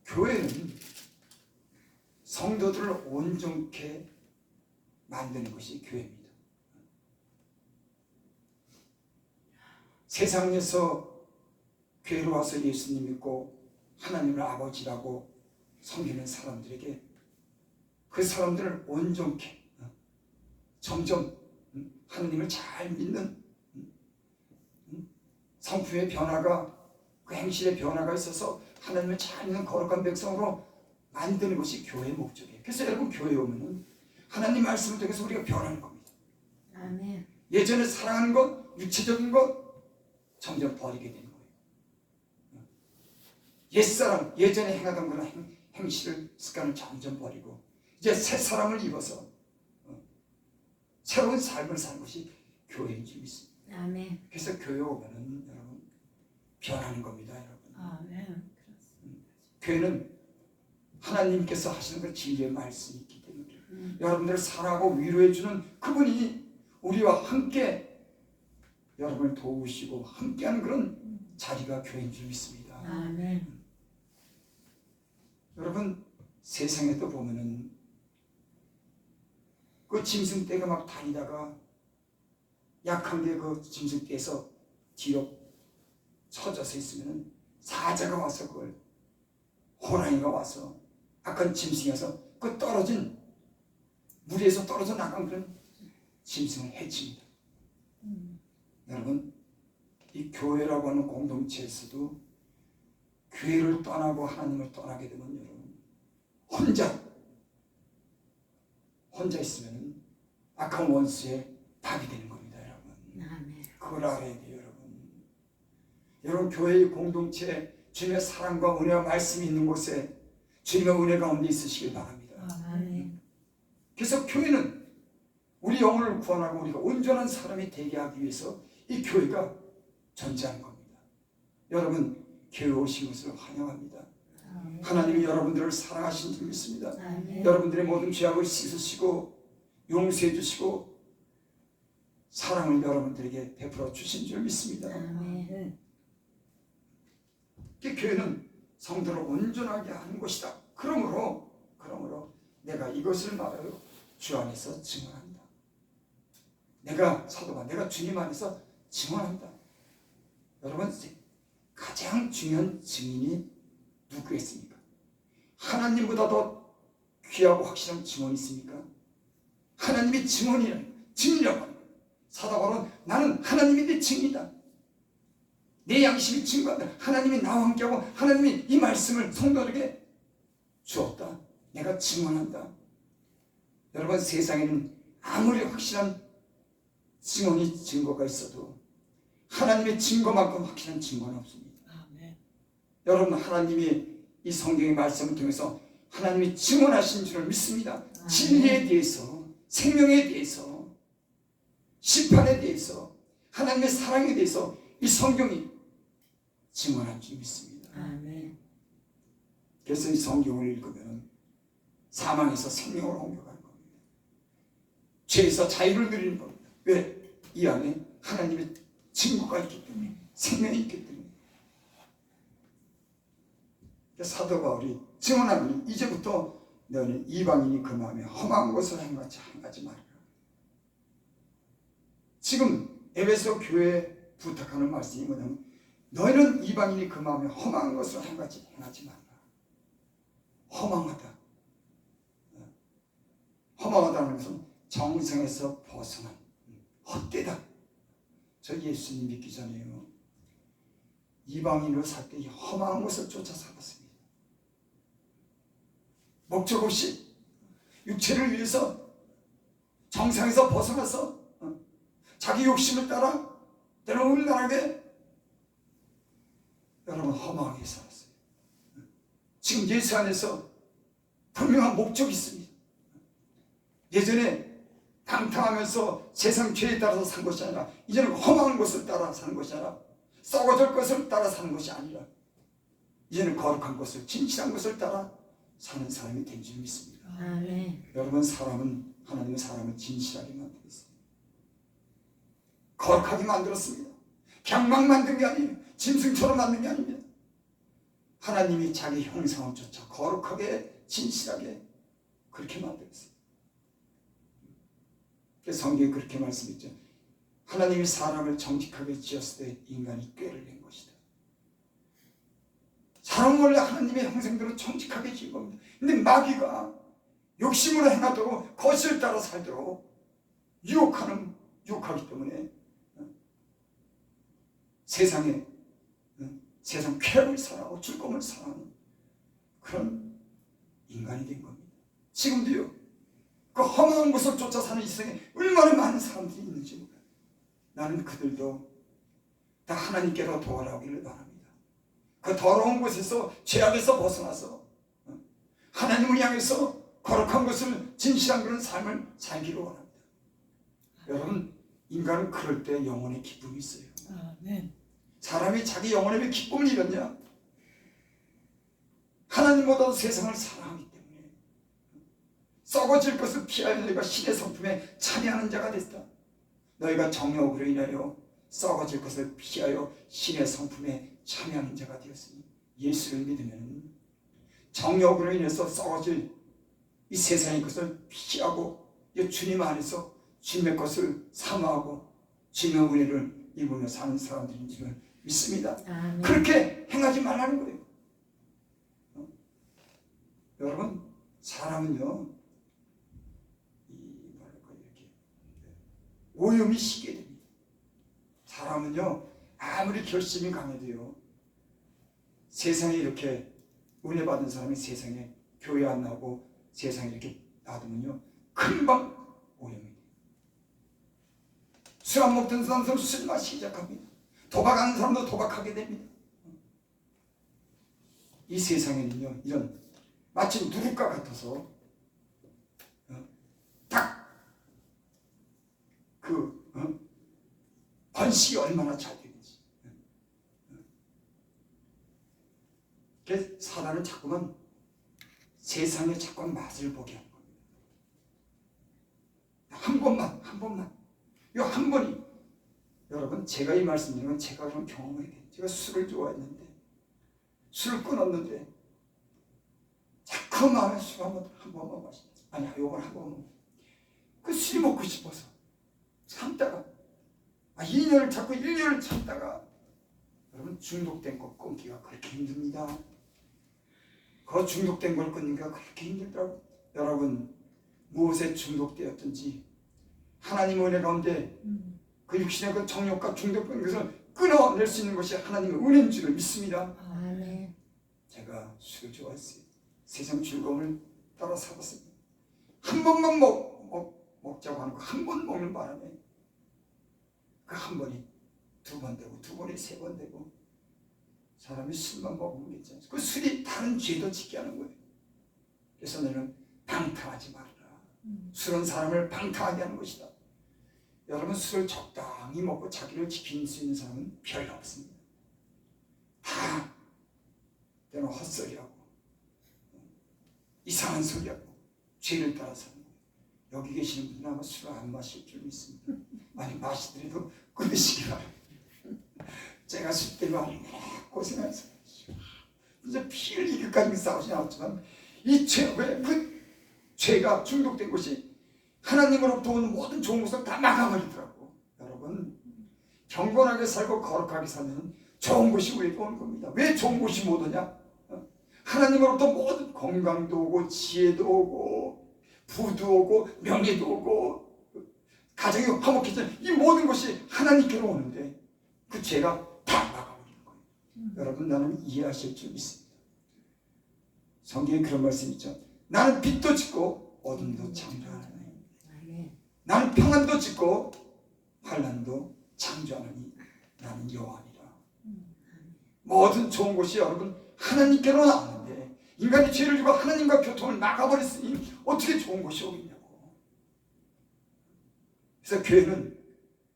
교회는 성도들을 온전케 만드는 것이 교회입니다. 세상에서 교회로 와서 예수님 믿고 하나님을 아버지라고 섬기는 사람들에게 그 사람들을 온전케 점점 하나님을 잘 믿는 성품의 변화가, 그 행실의 변화가 있어서 하나님을 잘 믿는 거룩한 백성으로 만드는 것이 교회의 목적이에요. 그래서 여러분 교회에 오면은 하나님 말씀을 통해서 우리가 변하는 겁니다. 아멘. 예전에 사랑하는 것, 육체적인 것 점점 버리게 되는 거예요. 옛사람, 예전에 행하던 그런 행실을, 습관을 점점 버리고 이제 새 사람을 입어서 새로운 삶을 사는 것이 교회인 줄 믿습니다. 아멘. 그래서 교회 오면은 여러분 변하는 겁니다, 여러분. 아멘. 그렇습니다. 교회는 하나님께서 하시는 그 진리의 말씀이 있기 때문에 여러분들을 사랑하고 위로해 주는 그분이 우리와 함께 여러분을 도우시고 함께하는 그런 자리가 교회인 줄 믿습니다. 아멘. 여러분 세상에도 보면은 그 짐승떼가 막 다니다가 약한 게 그 짐승떼에서 뒤로 처져서 있으면은 사자가 와서 그걸, 호랑이가 와서 악한 짐승이 와서 그 떨어진 물에서 떨어져 나간 그런 짐승을 해칩니다. 여러분 이 교회라고 하는 공동체에서도 교회를 떠나고 하나님을 떠나게 되면 여러분 혼자 있으면 악한 원수의 답이 되는 겁니다, 여러분. 아멘. 그걸 알아야 돼요, 여러분. 여러분 교회의 공동체, 주님의 사랑과 은혜와 말씀이 있는 곳에 주님의 은혜 가운데 있으시길 바랍니다. 아멘. 그래서 교회는 우리 영혼을 구원하고 우리가 온전한 사람이 되게 하기 위해서 이 교회가 존재하는 겁니다. 여러분 교회 오신 것을 환영합니다. 하나님이 여러분들을 사랑하신 줄 믿습니다. 아멘. 여러분들의 모든 죄악을 씻으시고 용서해 주시고 사랑을 여러분들에게 베풀어 주신 줄 믿습니다. 아멘. 그 교회는 성도를 온전하게 하는 곳이다. 그러므로 내가 이것을 말하여 주 안에서 증언한다. 내가 사도가 내가 주님 안에서 증언한다. 여러분 가장 중요한 증인이 누구겠습니까? 하나님보다 더 귀하고 확실한 증언이 있습니까? 하나님이 증인이라고 합니다. 사도 바울은 나는 하나님이 내 증인이다. 내 양심이 증거한다. 하나님이 나와 함께하고 하나님이 이 말씀을 성도에게 주었다. 내가 증언한다. 여러분 세상에는 아무리 확실한 증거가 있어도 하나님의 증거만큼 확실한 증거는 없습니다. 아멘. 여러분 하나님이 이 성경의 말씀을 통해서 하나님이 증언하신 줄을 믿습니다. 진리에 대해서, 생명에 대해서, 심판에 대해서, 하나님의 사랑에 대해서 이 성경이 증언한 줄 믿습니다. 아멘. 그래서 이 성경을 읽으면 사망에서 생명을 옮겨가는 겁니다. 죄에서 자유를 누리는 겁니다. 왜? 이 안에 하나님의 증거가 있기 때문에, 생명이 있기 때문에. 사도 바울이 증언하니 이제부터 너는 이방인이 그 마음에 험한 것을 행하지 말라. 지금 에베소 교회에 부탁하는 말씀이 뭐냐면 너희는 이방인이 그 마음에 험한 것을 행하지 말라. 허망하다. 허망하다는 것은 정성에서 벗어난 헛되다. 저 예수님 믿기 전에요. 이방인으로 살 때 험한 것을 쫓아 살았습니다. 목적 없이 육체를 위해서 정상에서 벗어나서 자기 욕심을 따라 때로는 음란하게 여러분 허망하게 살았어요. 지금 예수 안에서 분명한 목적이 있습니다. 예전에 방탕하면서 세상 죄에 따라서 산 것이 아니라 이제는 험한 것을 따라 사는 것이 아니라 썩어질 것을 따라 사는 것이 아니라 이제는 거룩한 것을, 진실한 것을 따라 사는 사람이 된 줄 믿습니다. 아멘. 여러분 하나님은 사람을 진실하게 만들었습니다. 거룩하게 만들었습니다. 그냥 만든 게 아니에요. 짐승처럼 만든 게 아닙니다. 하나님이 자기 형상을 쫓아 거룩하게 진실하게 그렇게 만들었어요. 그래서 성경에 그렇게 말씀했죠. 하나님이 사람을 정직하게 지었을 때 인간이 꾀를 낸 것이다. 사람은 원래 하나님의 형상대로 정직하게 지은 겁니다. 근데 마귀가 욕심으로 행하도록 거짓을 따라 살도록 유혹하기 때문에 세상 쾌락을 사랑하고 즐거움을 사랑하는 그런 인간이 된 겁니다. 지금도요, 그 험한 곳을 쫓아 사는 이 세상에 얼마나 많은 사람들이 있는지 몰라요. 나는 그들도 다 하나님께로 돌아오기를 바랍니다. 그 더러운 곳에서, 죄악에서 벗어나서 하나님을 향해서 거룩한 것을, 진실한 그런 삶을 살기를 원합니다. 여러분, 인간은 그럴 때 영혼의 기쁨이 있어요. 아멘. 사람이 자기 영혼에 왜 기쁨을 잃었냐? 하나님보다도 세상을 사랑하기 때문에 썩어질 것을 피하여 너희가 신의 성품에 참여하는 자가 됐다. 너희가 정욕으로 인하여 썩어질 것을 피하여 신의 성품에 참여하는 자가 되었으니, 예수를 믿으면 정욕으로 인해서 썩어질 이 세상의 것을 피하고 주님 안에서 주님의 것을 사모하고 주님의 은혜를 입으며 사는 사람들인 줄을 믿습니다. 아멘. 그렇게 행하지 말라는 거예요. 여러분, 사람은요, 이렇게 오염이 시게 됩니다. 사람은요, 아무리 결심이 강해도요, 세상에 이렇게 은혜 받은 사람이 세상에 교회 안 나오고 세상에 이렇게 놔두면요, 금방 오염이 돼요. 술 안 먹던 사람도 술 마시기 시작합니다. 도박하는 사람도 도박하게 됩니다. 이 세상에는요, 이런 마치 누룩과 같아서 딱 그 번식이 얼마나 잘 되는지. 그래서 사단은 자꾸만 세상에 자꾸만 맛을 보게 하는 겁니다. 한 번만 이 한 번이, 여러분, 제가 이 말씀드리는 건 제가 그런 경험을 해요. 제가 술을 좋아했는데 술을 끊었는데 자꾸 마음에 술 한 번만 마시죠. 아니야, 요걸 한 번만. 그 술이 먹고 싶어서 참다가 2년을 참고 1년을 참다가, 여러분, 중독된 거 끊기가 그렇게 힘듭니다. 그 중독된 걸 끊기가 그렇게 힘들더라고요. 여러분, 무엇에 중독되었든지 하나님의 은혜 가운데 그 육신의 그 정욕과 중독된 것을 끊어낼 수 있는 것이 하나님의 은혜인 줄을 믿습니다. 아멘. 제가 술을 좋아했어요. 세상 즐거움을 따라 살았습니다. 한 번만 먹자고 하는 거, 한 번 먹는 바람에 그 한 번이 두 번 되고, 두 번이 세 번 되고, 사람이 술만 먹으면 괜찮아요. 그 술이 다른 죄도 짓게 하는 거예요. 그래서 너는 방탕하지 말아라. 술은 사람을 방탕하게 하는 것이다. 여러분, 술을 적당히 먹고 자기를 지킬 수 있는 사람은 별로 없습니다. 다 때는 헛소리하고 이상한 소리하고 죄를 따라 사는 거예요. 여기 계시는 분은 아마 술을 안 마실 줄 믿습니다. 아니, 마시더라도 끊으시기 바랍니다. 제가 술 때문에 얼마나 고생했어요. 이제 피 흘리기까지 싸우지 않았지만 이 죄가 중독된 것이 하나님으로부터 오는 모든 좋은 것을 다 막아버리더라고. 여러분, 경건하게 살고 거룩하게 살면 좋은 것이 우리에게 오는 겁니다. 왜 좋은 것이 못 오냐? 하나님으로부터 모든 건강도 오고, 지혜도 오고, 부도 오고, 명예도 오고, 가정이 화목해지는 이 모든 것이 하나님께로 오는데 그 죄가 다 막아버리는 거예요. 여러분, 나는 이해하실 줄 믿습니다. 성경에 그런 말씀이 있죠. 나는 빛도 짓고 어둠도 창조하노니, 나는 평안도 짓고 환난도 창조하노니 나는 여호와니라. 모든 좋은 것이 여러분 하나님께로 나오는데 인간이 죄를 지고 하나님과 교통을 막아버렸으니 어떻게 좋은 것이 오겠냐고. 그래서 교회는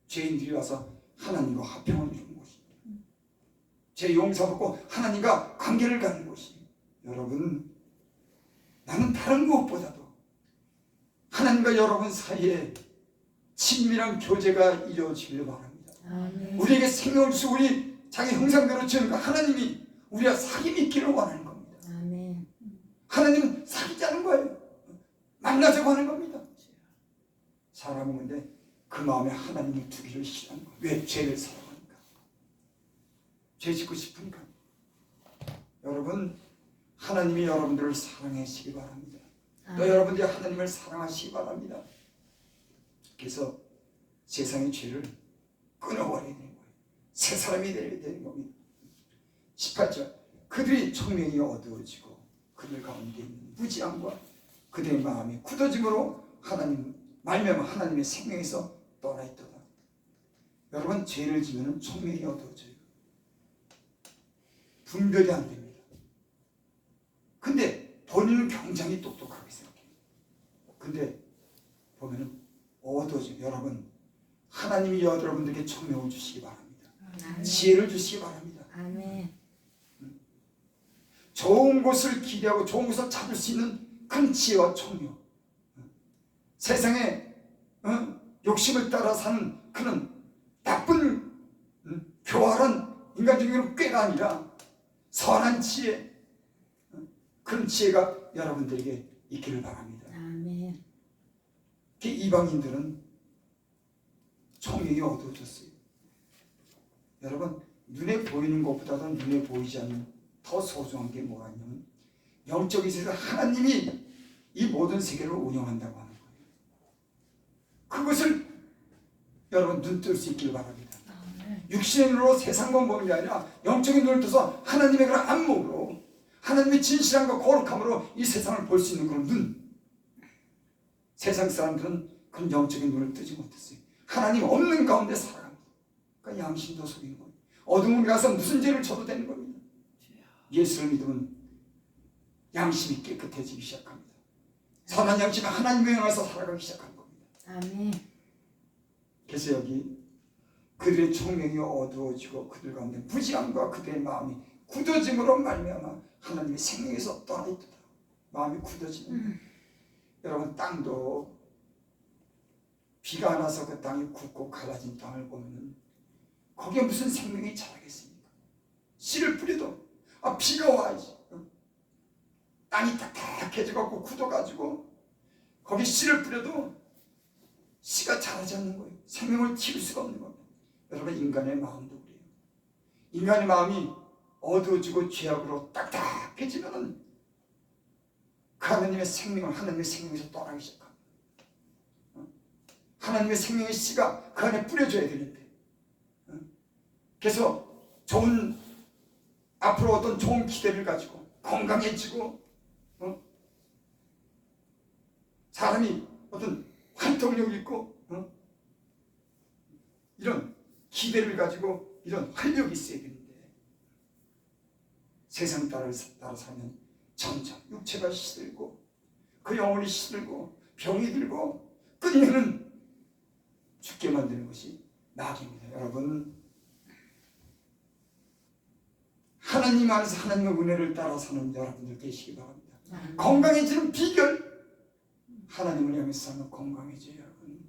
죄인들이 와서 하나님과 화평을 이루는 곳이, 죄 용서받고 하나님과 관계를 갖는 곳이, 여러분, 나는 다른 무엇보다도 하나님과 여러분 사이에 친밀한 교제가 이루어지길 바랍니다. 아멘. 우리에게 생명을 주고 우리 자기 형상대로 지은 하나님이 우리와 사귐이 있기를 원하는 겁니다. 아멘. 하나님은 사귀자는 거예요. 떠나자고 하는 겁니다. 사람은 근데 그 마음에 하나님을 두기를 싫어하는 거예요. 왜? 죄를 사랑하니까. 죄 짓고 싶으니까. 여러분, 하나님이 여러분들을 사랑하시기 바랍니다. 또 여러분들이 하나님을 사랑하시기 바랍니다. 그래서 세상의 죄를 끊어버려야 되는 거예요. 새 사람이 되어야 되는 겁니다. 18절, 그들이 총명이 어두워지고 그들 가운데 있는 무지함과 그들의 마음이 굳어짐으로 말미암아 하나님의 생명에서 떠나 있도다. 여러분, 죄를 지으면 총명이 어두워져요. 분별이 안 됩니다. 근데 본인은 굉장히 똑똑하게 생각해요. 근데 보면은 어두워져요. 여러분, 하나님이 여러분들에게 총명을 주시기 바랍니다. 지혜를 주시기 바랍니다. 아멘. 좋은 곳을 기대하고 좋은 곳을 찾을 수 있는 큰 지혜와 총명. 세상에 욕심을 따라 사는 그런 나쁜 교활한 인간적인 꾀가 아니라 선한 지혜, 그런 지혜가 여러분들에게 있기를 바랍니다. 아멘. 이방인들은 총명이 어두워졌어요. 여러분, 눈에 보이는 것보다도 눈에 보이지 않는 더 소중한 게 뭐가 있냐면 영적인 세상, 하나님이 이 모든 세계를 운영한다고 하는 거예요. 그것을 여러분 눈뜰 수 있길 바랍니다. 육신의 눈으로 세상만 보는 게 아니라 영적인 눈을 떠서 하나님의 그런 안목으로, 하나님의 진실함과 거룩함으로 이 세상을 볼 수 있는 그런 눈. 세상 사람들은 그런 영적인 눈을 뜨지 못했어요. 하나님 없는 가운데 살아갑니다. 그러니까 양심도 속이는 거예요. 어둠에 가서 무슨 죄를 져도 되는 겁니다. 예수를 믿으면 양심이 깨끗해지기 시작합니다. 선한 양심이 하나님을 향해서 살아가기 시작한 겁니다. 아멘. 그래서 여기 그들의 총명이 어두워지고 그들 가운데 무지함과 그들의 마음이 굳어짐으로 말미암아 하나님의 생명에서 떠나 있도다. 마음이 굳어지는 여러분, 땅도 비가 안 와서 그 땅이 굳고 갈라진 땅을 보면 거기에 무슨 생명이 자라겠습니까? 씨를 뿌려도 비가 와야지. 땅이 딱딱해져갖고 굳어가지고 거기 씨를 뿌려도 씨가 자라지 않는 거예요. 생명을 키울 수가 없는 겁니다. 여러분, 인간의 마음도 그래요. 인간의 마음이 어두워지고 죄악으로 딱딱해지면 그 하나님의 생명을 하나님의 생명에서 떠나기 시작합니다. 하나님의 생명의 씨가 그 안에 뿌려져야 되는데, 그래서 앞으로 어떤 좋은 기대를 가지고 건강해지고 사람이 어떤 활동력 있고 이런 기대를 가지고 이런 활력이 있어야 되는데, 세상 따라 살면 점점 육체가 시들고 그 영혼이 시들고 병이 들고 끝내는 죽게 만드는 것이 낙입니다. 여러분, 하나님 안에서 하나님의 은혜를 따라 사는 여러분들 계시기 바랍니다. 건강해지는 비결, 하나님을 향해서 사는 건강해져요. 여러분,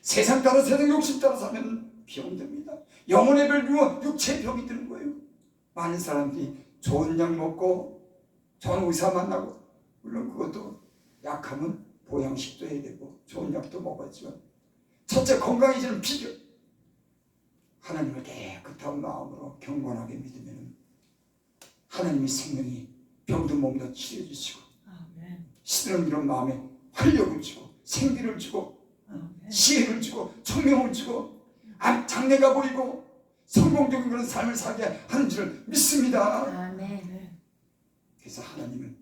세상 따라 세상 욕심 따라 사면 병듭니다. 영혼의 병이고 육체의 병이 드는 거예요. 많은 사람들이 좋은 약 먹고 좋은 의사 만나고, 물론 그것도 약하면 보양식도 해야 되고 좋은 약도 먹었지만, 첫째 건강해지는 비결, 하나님을 깨끗한 마음으로 경건하게 믿으면 하나님의 생명이 병든 몸도 치료해주시고 시드는 이런 마음에 활력을 주고 생기를 주고 지혜를 주고 총명을 주고 장래가 보이고 성공적인 그런 삶을 살게 하는 줄을 믿습니다. 아멘. 그래서 하나님을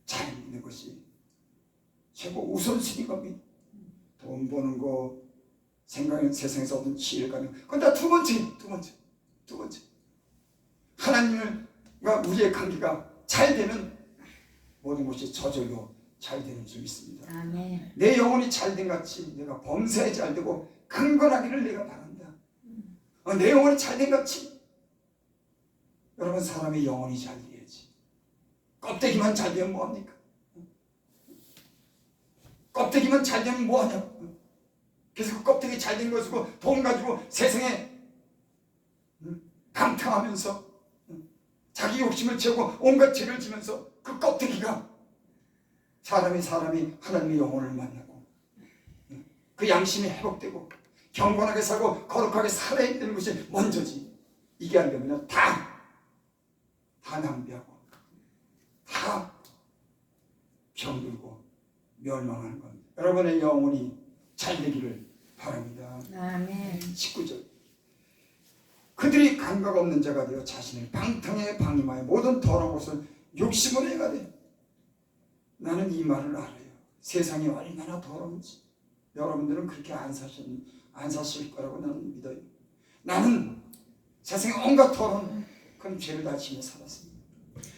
잘 믿는 것이 최고 우선순위인 겁니다. 돈 버는 거, 세상에서 얻은 지혜를 가는, 그건 다 두 번째. 하나님과 우리의 관계가 잘 되면 모든 것이 저절로 잘 되는 줄 믿습니다. 아멘. 내 영혼이 잘된 같이 내가 범사에 잘 되고 강건하기를 내가 바란다. 내 영혼이 잘된 같이. 여러분, 사람의 영혼이 잘 돼야지. 껍데기만 잘 되면 뭐합니까? 껍데기만 잘 되면 뭐하냐? 그래서 그 껍데기 잘 된 것이고 돈 가지고 세상에 사람이 하나님의 영혼을 만나고 그 양심이 회복되고 경건하게 살고 거룩하게 살아야 되는 것이 먼저지. 이게 안 되면 다 낭비하고 다 병들고 멸망하는 겁니다. 여러분의 영혼이 잘 되기를 바랍니다. 아멘. 19절 그들이 감각 없는 자가 되어 자신을 방탕에 방임하여 모든 더러운 것을 욕심으로 행하되. 나는 이 말을 알아요. 세상이 얼마나 더러운지. 여러분들은 그렇게 안 사실 거라고 나는 믿어요. 나는 세상에 온갖 더러운 그런 죄를 다 지며 살았습니다.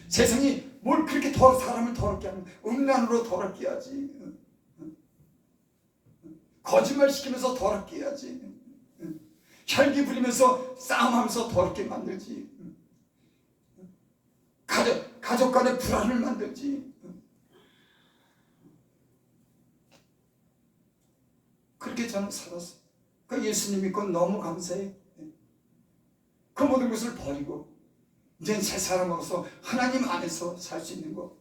세상이 뭘 그렇게 사람을 더럽게 하는, 음란으로 더럽게 하지, 거짓말 시키면서 더럽게 해야지, 혈기 부리면서 싸움하면서 더럽게 만들지, 가족 간에 불안을 만들지. 그렇게 저는 살았어요. 그 예수님 믿고 너무 감사해요. 그 모든 것을 버리고 이제 새 사람으로서 하나님 안에서 살 수 있는 거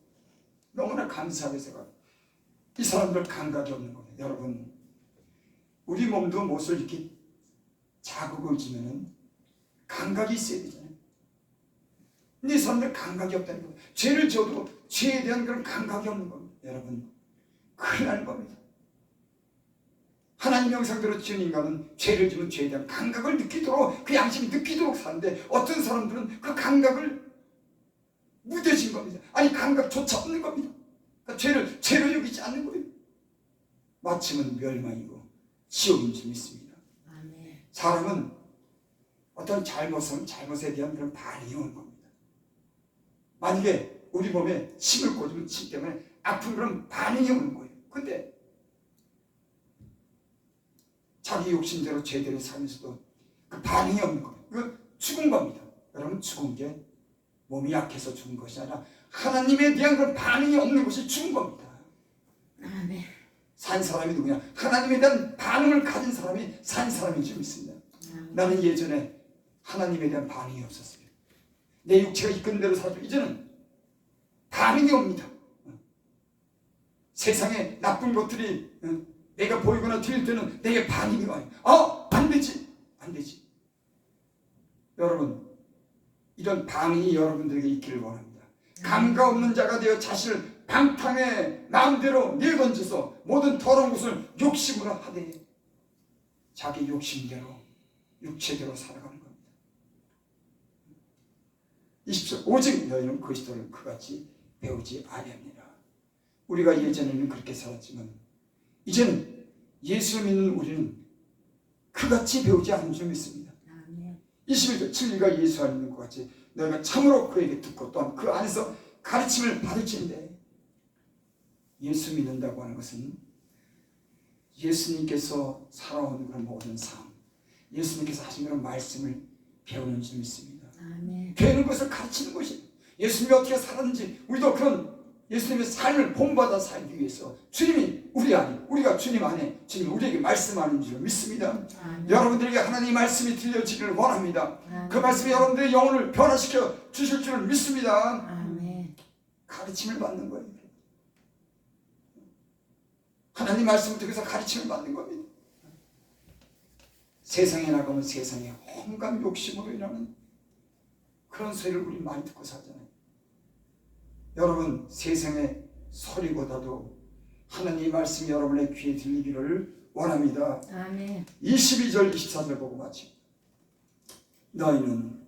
너무나 감사하게 생각해요. 이 사람들 감각이 없는 거예요. 여러분, 우리 몸도 못을 이렇게 자극을 주면은 감각이 있어야 되잖아요. 근데 이 사람들 감각이 없다는 거예요. 죄를 져도 죄에 대한 그런 감각이 없는 겁니다. 여러분, 큰일 날 겁니다. 하나님 형상대로 지은 인간은 죄를 지면 죄에 대한 감각을 느끼도록, 그 양심이 느끼도록 사는데, 어떤 사람들은 그 감각을 무뎌진 겁니다. 아니, 감각조차 없는 겁니다. 그러니까 죄로 여기지 않는 거예요. 마침은 멸망이고 지옥인 줄 믿습니다. 아멘. 사람은 어떤 잘못에 대한 그런 반응이 오는 겁니다. 만약에 우리 몸에 침을 꽂으면 침 때문에 아픈 그런 반응이 오는 거예요. 근데 자기 욕심대로 제대로 살면서도 그 반응이 없는 겁니다. 이건 죽은 겁니다. 여러분, 죽은 게 몸이 약해서 죽은 것이 아니라 하나님에 대한 그런 반응이 없는 것이 죽은 겁니다. 아멘. 산 사람이 누구냐? 하나님에 대한 반응을 가진 사람이 산 사람인 줄 믿습니다. 나는 예전에 하나님에 대한 반응이 없었어요. 내 육체가 이끄는 대로 살죠. 이제는 반응이 옵니다. 세상에 나쁜 것들이 내가 보이거나 들릴 때는 내게 반응이 와요. 안 되지. 여러분, 이런 반응이 여러분들에게 있기를 원합니다. 감각 없는 자가 되어 자신을 방탕에 마음대로 내던져서 모든 더러운 것을 욕심으로 하되 자기 욕심대로 육체대로 살아가는 겁니다. 20절 오직 너희는 그리스도를 그같이 배우지 아니하니라. 우리가 예전에는 그렇게 살았지만 이제는 예수 믿는 우리는 그같이 배우지 않는 줄 믿습니다. 21절 진리가 예수 안에 있는 것 같이 너희가 참으로 그에게 듣고 또한 그 안에서 가르침을 받을지인데, 예수 믿는다고 하는 것은 예수님께서 살아온 그런 모든 삶, 예수님께서 하신 그런 말씀을 배우는 줄 믿습니다. 아멘. 배우는 것을 가르치는 것이, 예수님이 어떻게 살았는지 우리도 그런 예수님의 삶을 본받아 살기 위해서 주님이 우리가 주님 안에 주님이 우리에게 말씀하는 줄 믿습니다. 아멘. 여러분들에게 하나님의 말씀이 들려지기를 원합니다. 아멘. 그 말씀이 여러분들의 영혼을 변화시켜 주실 줄 믿습니다. 아멘. 가르침을 받는 거예요. 하나님 말씀을 통해서 가르침을 받는 겁니다. 세상에 나가면 세상에 온갖 욕심으로 인하는 그런 소리를 우리 많이 듣고 살잖아요. 여러분, 세상의 소리보다도 하나님의 말씀이 여러분의 귀에 들리기를 원합니다. 아멘. 22절 24절 보고 마칩니다. 너희는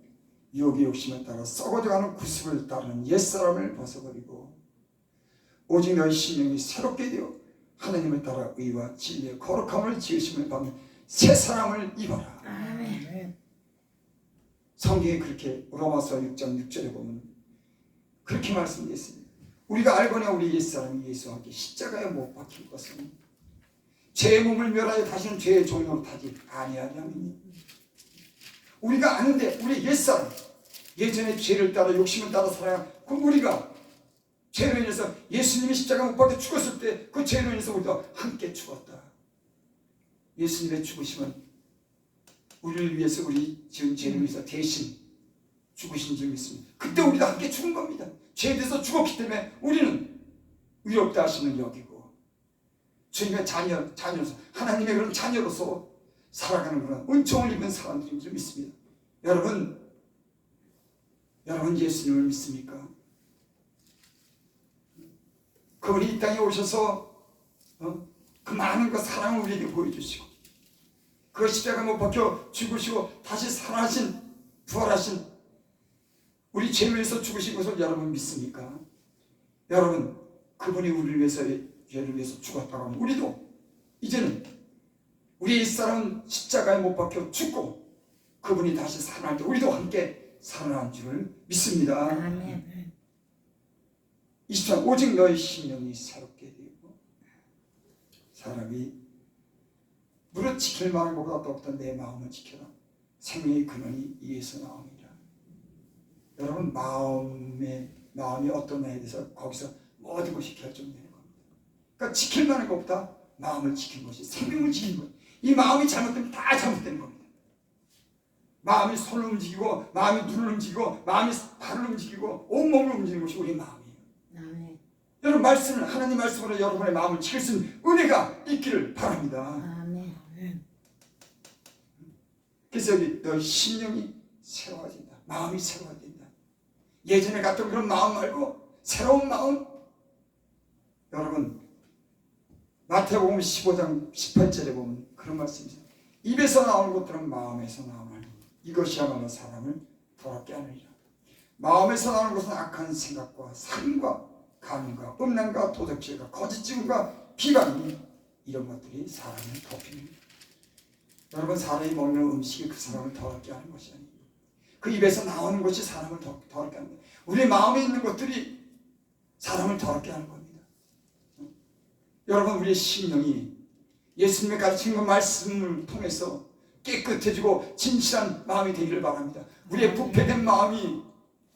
유혹의 욕심에 따라 썩어져가는 구습을 따르는 옛사람을 벗어버리고 오직 너희 심령이 새롭게 되어 하나님을 따라 의와 진리의 거룩함을 지으심을 받는 새 사람을 입어라. 아멘. 성경에 그렇게 로마서 6장 6절에 보면 그렇게 말씀되어 있습니다. 우리가 알거냐 우리 옛사람이 예수와 함께 십자가에 못 박힌 것은 죄의 몸을 멸하여 다시는 죄의 종으로 타지 아니하냐니. 우리가 아는데 우리 옛사람, 예전에 죄를 따라 욕심을 따라 살아야 그 우리가 죄로 인해서 예수님이 십자가 못 박혀 죽었을 때 그 죄로 인해서 우리도 함께 죽었다. 예수님의 죽으심은 우리를 위해서 우리 지은 죄를 위해서 대신 죽으신 줄 믿습니다. 그때 우리도 함께 죽은 겁니다. 죄에 대해서 죽었기 때문에 우리는 의롭다 하시는 여기고 주님의 자녀로서 하나님의 그런 자녀로서 살아가는 그런 은총을 입은 사람들인 줄 믿습니다. 여러분 예수님을 믿습니까? 그분이 이 땅에 오셔서 그 많은 그 사랑을 우리에게 보여주시고 그 십자가 못 박혀 죽으시고 다시 살아나신 부활하신 우리 죄를 위해서 죽으신 것을 여러분 믿습니까? 여러분 그분이 우리를 위해서 죄를 위해서 죽었다고 하면 우리도 이제는 우리 옛사람은 십자가에 못 박혀 죽고 그분이 다시 살아날 때 우리도 함께 살아난 줄을 믿습니다. 아멘. 23 오직 너의 심령이 새롭게 되고 사람이 무릇 지킬 만한 것보다 더욱더 내 마음을 지켜라. 생명의 근원이 이에서 나옵니다. 여러분 마음이 어떤 나에 대해서 거기서 모든 것이 결정되는 겁니다. 그러니까 지킬 만한 것보다 마음을 지키는 것이 생명을 지키는 것. 이 마음이 잘못되면 다 잘못되는 겁니다. 마음이 손을 움직이고 마음이 눈을 움직이고 마음이 발을 움직이고 온몸을 움직이는 것이 우리 마음이에요. 아멘. 여러분 말씀을 하나님 말씀으로 여러분의 마음을 지킬 수 있는 은혜가 있기를 바랍니다. 아멘. 그래서 여기 너희 심령이 새로워진다. 마음이 새로워진다. 예전에 갔던 그런 마음 말고 새로운 마음. 여러분 마태복음 15장 18절에 보면 그런 말씀이 있어요. 입에서 나오는 것들은 마음에서 나오나니 이것이야말로 사람을 더럽게 하느니라. 마음에서 나오는 것은 악한 생각과 살인과 간음과 음란과 도덕질과 거짓 증언과 비방이 이런 것들이 사람을 덮입니다. 여러분 사람이 먹는 음식이 그 사람을 더럽게 하는 것이 아니에요. 그 입에서 나오는 것이 사람을 더럽게 하는 거예요. 우리 마음에 있는 것들이 사람을 더럽게 하는 겁니다. 여러분 우리의 심령이 예수님의 가르치는 그 말씀을 통해서 깨끗해지고 진실한 마음이 되기를 바랍니다. 우리의 부패된 마음이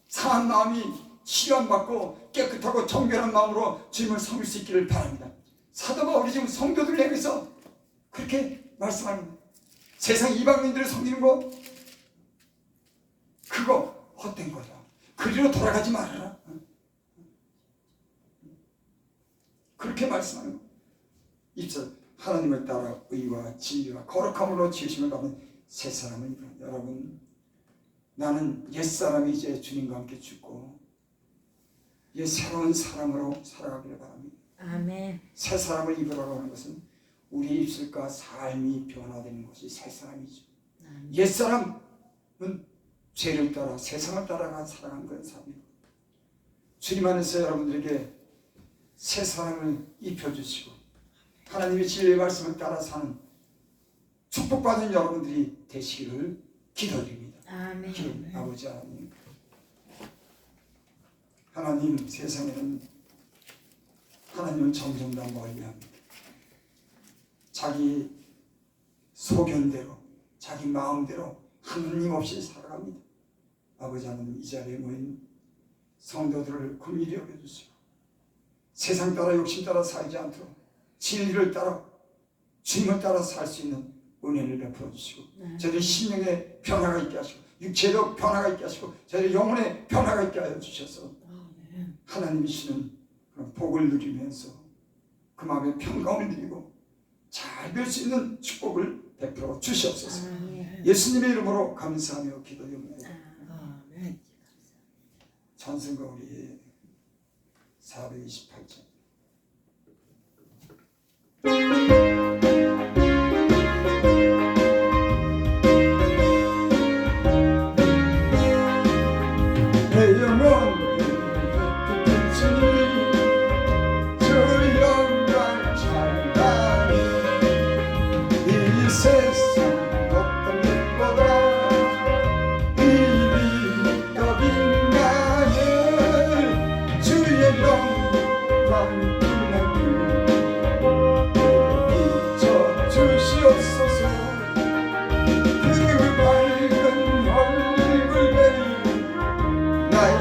상한 마음이 치유받고 깨끗하고 정결한 마음으로 주님을 섬길 수 있기를 바랍니다. 사도 바울이 지금 성도들을 향해서 그렇게 말씀합니다. 세상 이방인들을 섬기는 거 그거 헛된 거다. 그리로 돌아가지 말아라. 그렇게 말씀하는 거. 입술 하나님을 따라 의와 진리와 거룩함으로 지으심을 받은 새 사람은 여러분 나는 옛사람이 이제 주님과 함께 죽고 이제 새로운 사람으로 살아가기를 바랍니다. 아멘. 새 사람을 입으라고 하는 것은 우리 입술과 삶이 변화되는 것이 새 사람이죠. 아멘. 옛사람은 죄를 따라 세상을 따라가 살아가는 그런 사람이고 주님 안에서 여러분들에게 새 사람을 입혀주시고 하나님의 진리의 말씀을 따라 사는 축복받은 여러분들이 되시기를 기도드립니다. 아멘. 기도합니다. 아버지 하나님, 하나님 세상에는 하나님은 점점 더 멀리합니다. 자기 소견대로 자기 마음대로 하나님 없이 살아갑니다. 아버지 하나님 이 자리에 모인 성도들을 긍휼히 여겨주시고 세상 따라 욕심 따라 살지 않도록 진리를 따라 주님을 따라 살 수 있는 은혜를 베풀어 주시고 저희들 심령에 변화가 있게 하시고 육체적 변화가 있게 하시고 저희들 영혼에 변화가 있게 하여 주셔서 하나님이 주시는 그런 복을 누리면서 그 마음에 평강을 누리고 잘 될 수 있는 축복을 베풀어 주시옵소서. 예수님의 이름으로 감사하며 기도드립니다. 아멘. 찬송가 우리 428장 내 영혼 주 영광 찬양하니 이 세상 어떤 것보다 이리 더 빛나는 주의 영광 빛나 주시옵소서. 그 밝은 얼굴 내리 나의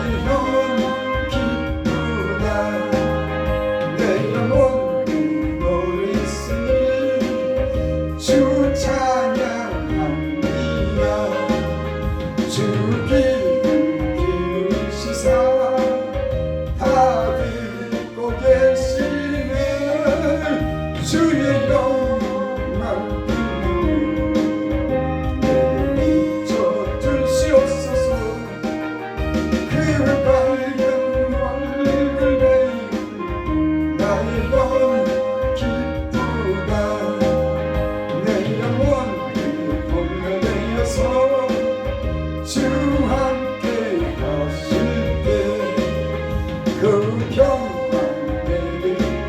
그 평강을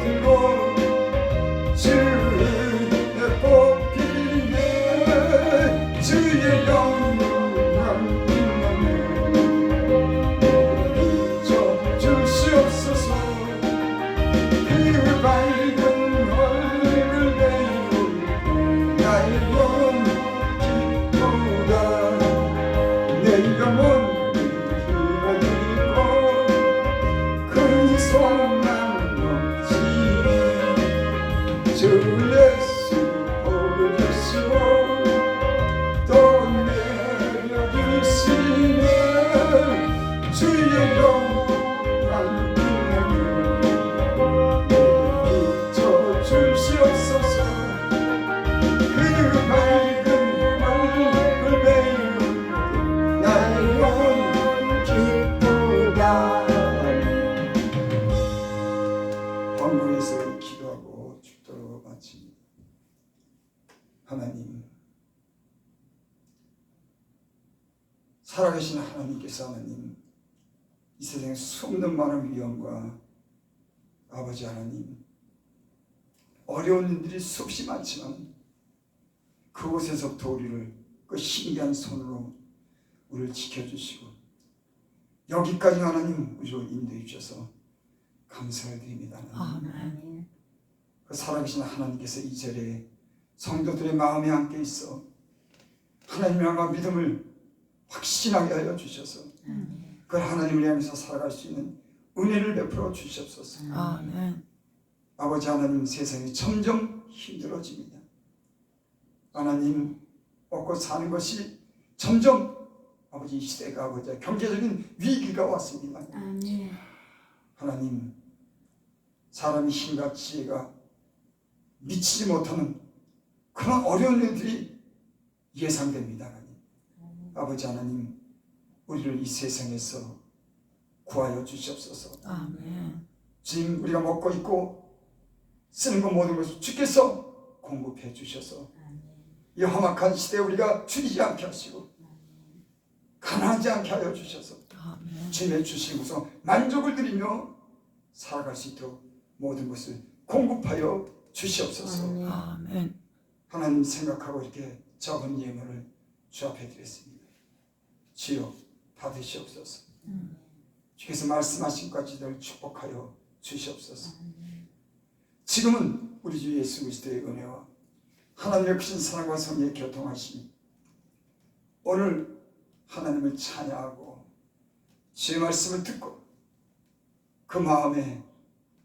들고 주의 뽑히네 주의 영광을 빛나네 주시옵소서 그 밝은 얼굴 배우 나의 영혼 기쁘다 내 영혼 흘러들이고 큰 소망 넘치네 주 예수 복을 주시고 또 내려주시네 주의 영광 빛나게 비춰 주시옵소서 그 밝은 얼굴 배우 나의 영혼 기쁘다 왕궁에서 기도하고 축도로 마칩니다. 하나님 살아계신 하나님께서 하나님 이 세상에 수없는 많은 위험과 아버지 하나님 어려운 일들이 수없이 많지만 그곳에서부터 우리를 그 신기한 손으로 우리를 지켜주시고 여기까지 하나님 우리를 인도해 주셔서 감사를 드립니다. 하나님. 아멘. 그 살아계신 하나님께서 이 절에 성도들의 마음에 함께 있어 하나님을 향한 믿음을 확신하게 하여 주셔서 그 하나님을 향해서 살아갈 수 있는 은혜를 베풀어 주시옵소서. 아멘. 아버지 하나님 세상이 점점 힘들어집니다. 하나님 먹고 사는 것이 점점 아버지 이 시대가 아버지 경제적인 위기가 왔습니다. 아멘. 하나님 사람의 힘과 지혜가 미치지 못하는 그런 어려운 일들이 예상됩니다. 하나님 아버지 하나님 우리를 이 세상에서 구하여 주시옵소서. 아멘. 지금 우리가 먹고 있고 쓰는 것 모든 것을 주께서 공급해 주셔서 이 험악한 시대에 우리가 줄이지 않게 하시고 가난하지 않게 하여 주셔서 아멘. 주님의 주신 것으로 만족을 드리며 살아갈 수 있도록 모든 것을 공급하여 주시옵소서. 아멘. 하나님 생각하고 이렇게 적은 예물을 주 앞에 드렸습니다. 주여 받으시옵소서. 주께서 말씀하신 것들을 축복하여 주시옵소서. 지금은 우리 주 예수 그리스도의 은혜와 하나님의 크신 사랑과 성령의 교통하심이 오늘 하나님을 찬양하고 주의 말씀을 듣고 그 마음에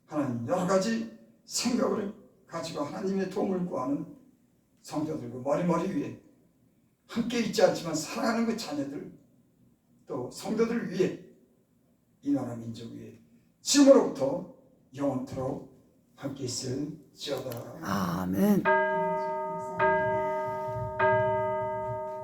하나님 여러 가지 생각을 가지고 하나님의 도움을 구하는 성도들과 머리 위에 함께 있지 않지만 사랑하는 그 자녀들 또 성도들 위해 이 나라 민족 위에 지금으로부터 영원토록 함께 있을지어다. 아멘.